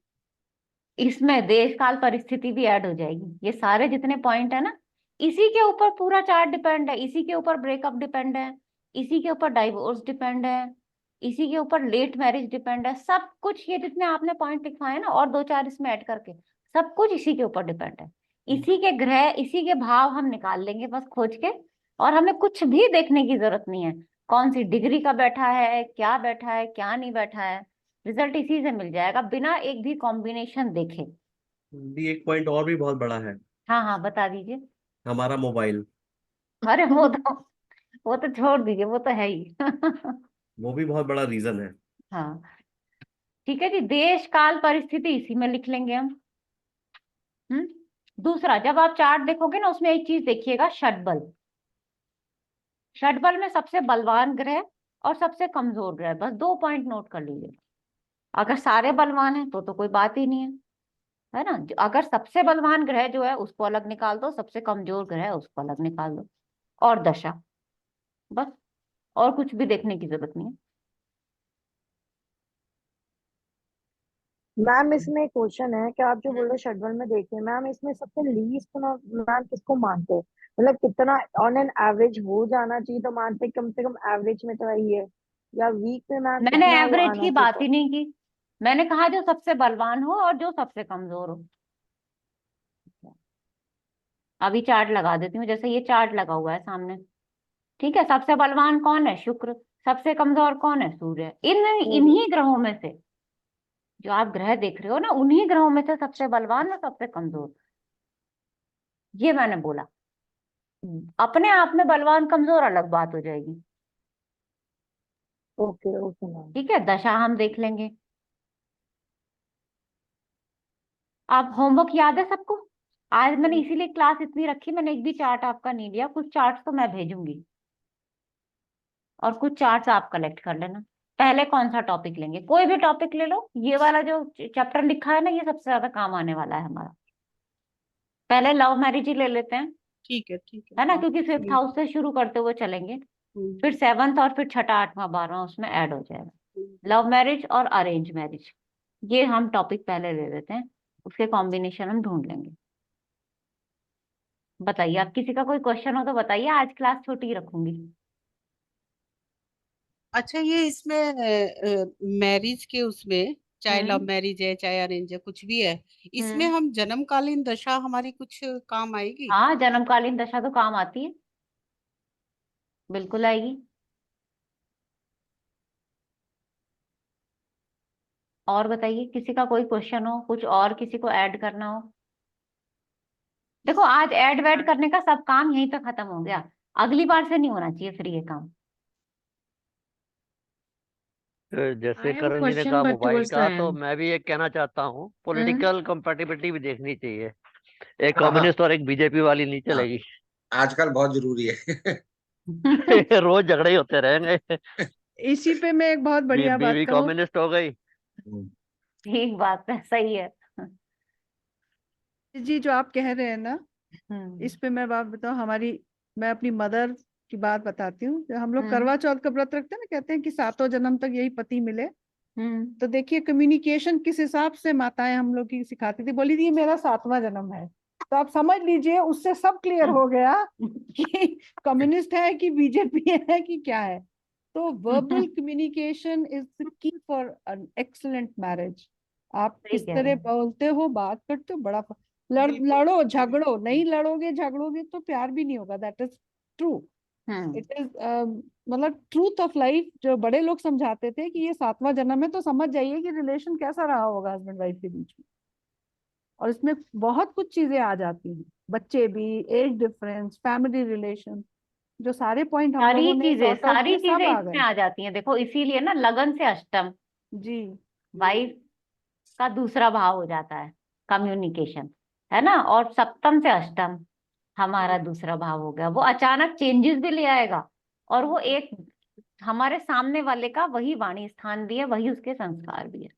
इसमें देश काल परिस्थिति भी ऐड हो जाएगी। ये सारे जितने पॉइंट है ना, इसी के ऊपर पूरा चार्ट डिपेंड है, इसी के ऊपर ब्रेकअप डिपेंड है, इसी के ऊपर डाइवोर्स डिपेंड है, इसी के ऊपर लेट मैरिज डिपेंड है। सब कुछ ये जितने आपने पॉइंट लिखवाए ना और दो चार इसमें ऐड करके, सब कुछ इसी के ऊपर डिपेंड है। इसी के ग्रह, इसी के भाव हम निकाल लेंगे बस खोज के, और हमें कुछ भी देखने की जरूरत नहीं है। कौन सी डिग्री का बैठा है, क्या बैठा है, क्या नहीं बैठा है, रिजल्ट इसी से मिल जाएगा बिना एक भी कॉम्बिनेशन देखे। दी एक पॉइंट और भी बहुत बड़ा है, हाँ हाँ बता दीजिए। हमारा मोबाइल। अरे वो तो छोड़ दीजिए, वो तो है ही। वो भी बहुत बड़ा रीजन है। हाँ ठीक है जी, देश काल परिस्थिति इसी में लिख लेंगे हम। दूसरा, जब आप चार्ट देखोगे ना उसमें एक चीज देखिएगा, षटबल। षटबल में सबसे बलवान ग्रह और सबसे कमजोर ग्रह, बस 2 पॉइंट नोट कर लीजिए। अगर सारे बलवान हैं तो कोई बात ही नहीं है ना। अगर सबसे बलवान ग्रह जो है उसको अलग निकाल दो, सबसे कमजोर ग्रह है उसको अलग निकाल दो, और दशा, बस। और कुछ भी देखने की जरूरत नहीं है। मैम इसमें क्वेश्चन है कि आप जो बोल रहे हो शेड्यूल में देखिए मैम, इसमें सबसे लीस्ट मैम किसको मानते हैं? मतलब कितना ऑन एन एवरेज हो जाना चाहिए तो मानते कम से कम एवरेज में तो वही है, या वीक में मैम मैंने कितना वो एवरेज आना की चाहिए बात ही नहीं की, मैंने कहा जो सबसे बलवान हो और जो सबसे कमजोर हो। अभी चार्ट लगा देती हूँ, जैसे ये चार्ट लगा हुआ है सामने, ठीक है। सबसे बलवान कौन है? शुक्र। सबसे कमजोर कौन है? सूर्य। इन्हीं ग्रहों में से, जो आप ग्रह देख रहे हो ना, उन्हीं ग्रहों में से सबसे बलवान और सबसे कमजोर, ये मैंने बोला। अपने आप में बलवान कमजोर अलग बात हो जाएगी। Okay okay ma'am. ठीक है, दशा हम देख लेंगे। आप होमवर्क याद है सबको? आज मैंने इसीलिए क्लास इतनी रखी, मैंने एक भी चार्ट आपका नहीं लिया। कुछ चार्ट तो मैं भेजूंगी और कुछ चार्ट्स आप कलेक्ट कर लेना। पहले कौन सा टॉपिक लेंगे? कोई भी टॉपिक ले लो, ये वाला जो चैप्टर लिखा है ना, ये सबसे ज्यादा काम आने वाला है हमारा। पहले लव मैरिज ही ले लेते हैं, ठीक है है ना, हाँ। क्योंकि 5th हाउस से शुरू करते हुए चलेंगे, फिर 7th और फिर छठा, 8वां, 12वां उसमें ऐड हो जाएगा। लव मैरिज और अरेंज मैरिज, ये हम टॉपिक पहले ले लेते हैं, उसके कॉम्बिनेशन हम ढूंढ लेंगे। बताइए, आप किसी का कोई क्वेश्चन हो तो बताइए, आज क्लास छोटी रखूंगी। अच्छा, ये इसमें मैरिज के उसमें चाहे लव हम्म मैरिज है चाहे अरेंज है कुछ भी है, इसमें हम्म हम जन्मकालीन दशा हमारी कुछ काम आएगी? हाँ, जन्मकालीन दशा तो काम आती है, बिल्कुल आएगी। और बताइए, किसी का कोई क्वेश्चन हो, कुछ और किसी को ऐड करना हो? देखो आज ऐड वैड करने का सब काम यहीं पे खत्म हो गया, अगली बार से नहीं होना चाहिए फिर ये काम। जैसे I have a करण जी ने question, कहा but मोबाइल towards the का, तो end. मैं भी एक कहना चाहता हूँ, पॉलिटिकल कंपैटिबिलिटी भी देखनी चाहिए। एक हाँ हाँ कम्युनिस्ट और एक बीजेपी वाली नहीं हाँ, चलेगी। आजकल बहुत जरूरी है। रोज झगड़े ही होते रहेंगे। इसी पे मैं एक बहुत बढ़िया बात बीवी कहूँ। कम्युनिस्ट हो गई। ठीक बात है, सही है। जी जो आप कह रहे हैं ना, हम्म इस पे मैं बात बताऊं, मैं अपनी मदर की बात बताती हूँ। जब हम लोग हम्म करवा चौथ का व्रत रखते हैं ना, कहते हैं कि 7 जन्म तक यही पति मिले। हम्म तो देखिए कम्युनिकेशन किस हिसाब से माताएं हम लोग की सिखाती थी, बोली थी ये मेरा 7वां जन्म है। तो आप समझ लीजिए उससे सब क्लियर हो गया कि कम्युनिस्ट है कि बीजेपी है कि क्या है। तो verbal communication is the key for an excellent marriage. आप सही किस कह रहे तरह हैं। बोलते हो, बात करते हो, बिल्कुल लड़ो झगड़ो, नहीं लड़ोगे झगड़ोगे तो प्यार भी नहीं होगा। That is true. Hmm it is मतलब ट्रूथ ऑफ लाइफ। जो बड़े लोग समझाते थे कि ये 7वां जन्म है, तो समझ जाइए कि रिलेशन कैसा रहा होगा हस्बैंड वाइफ के बीच में। और इसमें बहुत कुछ चीजें आ जाती हैं, बच्चे भी, एज डिफरेंस, फैमिली रिलेशन, जो सारे पॉइंट हम लोगों ने सॉर्ट आउट सारी किए सब चीजें आ इसमें गए। आ जाती हैं। देखो इसीलिए ना लगन से अष्टम, जी वाइफ का दूसरा भाव हो जाता है कम्युनिकेशन, है ना, और सप्तम से अष्टम हमारा दूसरा भाव हो गया। वो अचानक चेंजेस भी ले आएगा, और वो एक हमारे सामने वाले का वही वाणी स्थान भी है, वही उसके संस्कार भी है।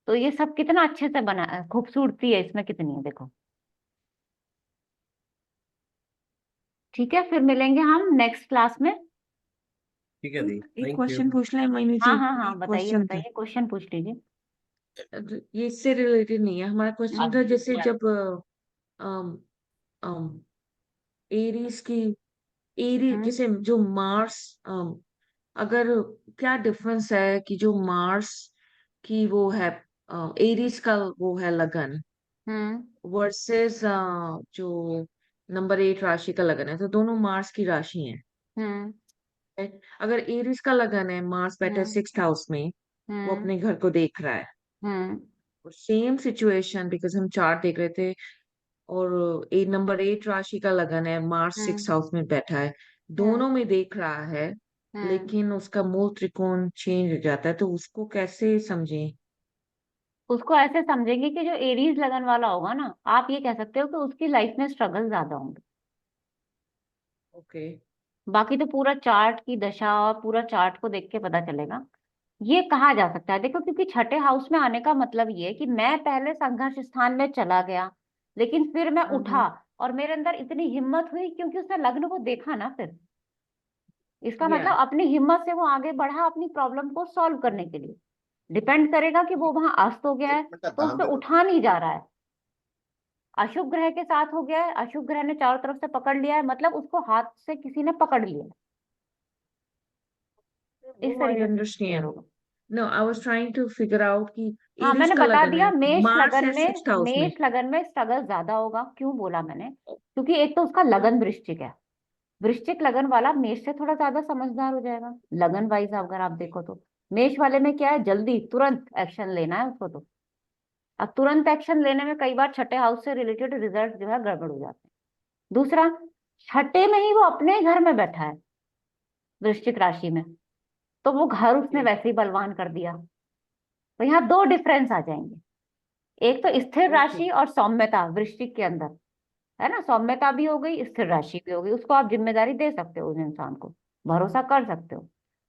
तो ये सब कितना अच्छे से बना, खूबसूरती है इसमें कितनी है देखो। ठीक है, फिर मिलेंगे हम नेक्स्ट क्लास में। ठीक है दी, एक थैंक यू। क्वेश्चन पूछ ले मैंने हाँ जी, हाँ हाँ, एक बताइए क्वेश्चन था। बताइए, क्वेश्चन पूछ लीजिए। ये इससे रिलेटेड नहीं है, हमारा क्वेश्चन था जैसे जब एरीज की जैसे जो मार्स, अगर क्या डिफरेंस है कि जो मार्स की वो है एरीज का वो है लगन वर्सेस जो नंबर 8 राशि का लगन है, तो दोनों मार्स की राशि हैं। right? अगर एरीज का लगन है, मार्स बैठा है 6th हाउस में, वो अपने घर को देख रहा है। सेम सिचुएशन, बिकॉज हम चार्ट देख रहे थे, और नंबर 8 राशि का लगन है, मार्स 6th हाउस में बैठा है, दोनों में देख रहा है, लेकिन उसका मूल त्रिकोण चेंज हो जाता है, तो उसको कैसे समझें? उसको ऐसे समझेंगे कि जो एरीज लगन वाला होगा ना, आप ये कह सकते हो कि उसकी लाइफ में स्ट्रगल ज्यादा होंगे। ओके, बाकी तो पूरा चार्ट की दशा और पूरा चार्ट को देख के पता चलेगा। ये कहा जा सकता है देखो, क्योंकि छठे हाउस में आने का मतलब ये है कि मैं पहले संघर्ष स्थान में चला गया, लेकिन फिर मैं उठा और मेरे अंदर इतनी हिम्मत हुई क्योंकि उसने लग्न को देखा ना। फिर इसका मतलब अपनी हिम्मत से वो आगे बढ़ा अपनी प्रॉब्लम को सॉल्व करने के लिए। डिपेंड करेगा कि वो वहां अस्त हो गया है तो उस पर उठा नहीं जा रहा है, अशुभ ग्रह के साथ हो गया है, अशुभ ग्रह ने चारों तरफ से पकड़ लिया है, मतलब उसको हाथ से किसी ने पकड़ लिया है। इस वो आई तरीके से clear अंडरस्टैंड। होगा। No, I was trying to figure out कि हाँ, एरीज मैंने का बता लगन दिया, है, मेष मार्स लगन है में 6th हाउस में। स्ट्रगल ज्यादा होगा। क्यों बोला मैंने? क्योंकि एक तो उसका लगन वृश्चिक है, वृश्चिक लगन वाला मेष से थोड़ा ज्यादा समझदार हो जाएगा लगन वाइज। अगर आप देखो तो मेष वाले में क्या है, जल्दी तुरंत एक्शन लेना है उसको। तो अब तुरंत एक्शन लेने में कई बार छठे हाउस से रिलेटेड रिजल्ट जो है गड़बड़ हो जाते हैं। दूसरा, छठे में ही वो अपने घर में बैठा है वृश्चिक राशि में, तो वो घर उसने वैसे ही बलवान कर दिया। तो यहाँ दो डिफरेंस आ जाएंगे, एक तो स्थिर राशि और सौम्यता वृश्चिक के अंदर है ना, सौम्यता भी हो गई, स्थिर राशि भी हो गई, उसको आप जिम्मेदारी दे सकते हो, उस इंसान को भरोसा कर सकते हो।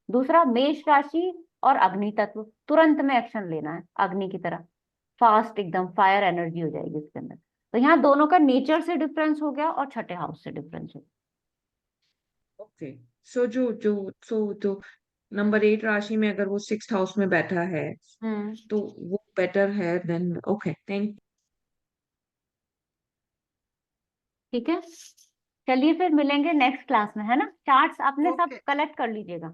दूसरा, मेष राशि और अग्नि तत्व, तुरंत में एक्शन लेना है अग्नि की तरह, फास्ट एकदम फायर एनर्जी हो जाएगी इसके अंदर। तो यहाँ दोनों का नेचर से डिफरेंस हो गया और छठे हाउस से डिफरेंस हो गया। ओके, सो जो नंबर 8 राशि में अगर वो 6th हाउस में बैठा है, तो वो बेटर है देन। Okay, thank. ठीक है, चलिए फिर मिलेंगे नेक्स्ट क्लास में, है ना। चार्ट्स आपने सब ओके, कलेक्ट कर लीजिएगा।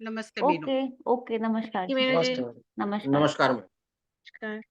नमस्ते मीनू। ओके ओके, नमस्कार जी। मीनू जी, नमस्कार। नमस्कार मैम। नमस्कार।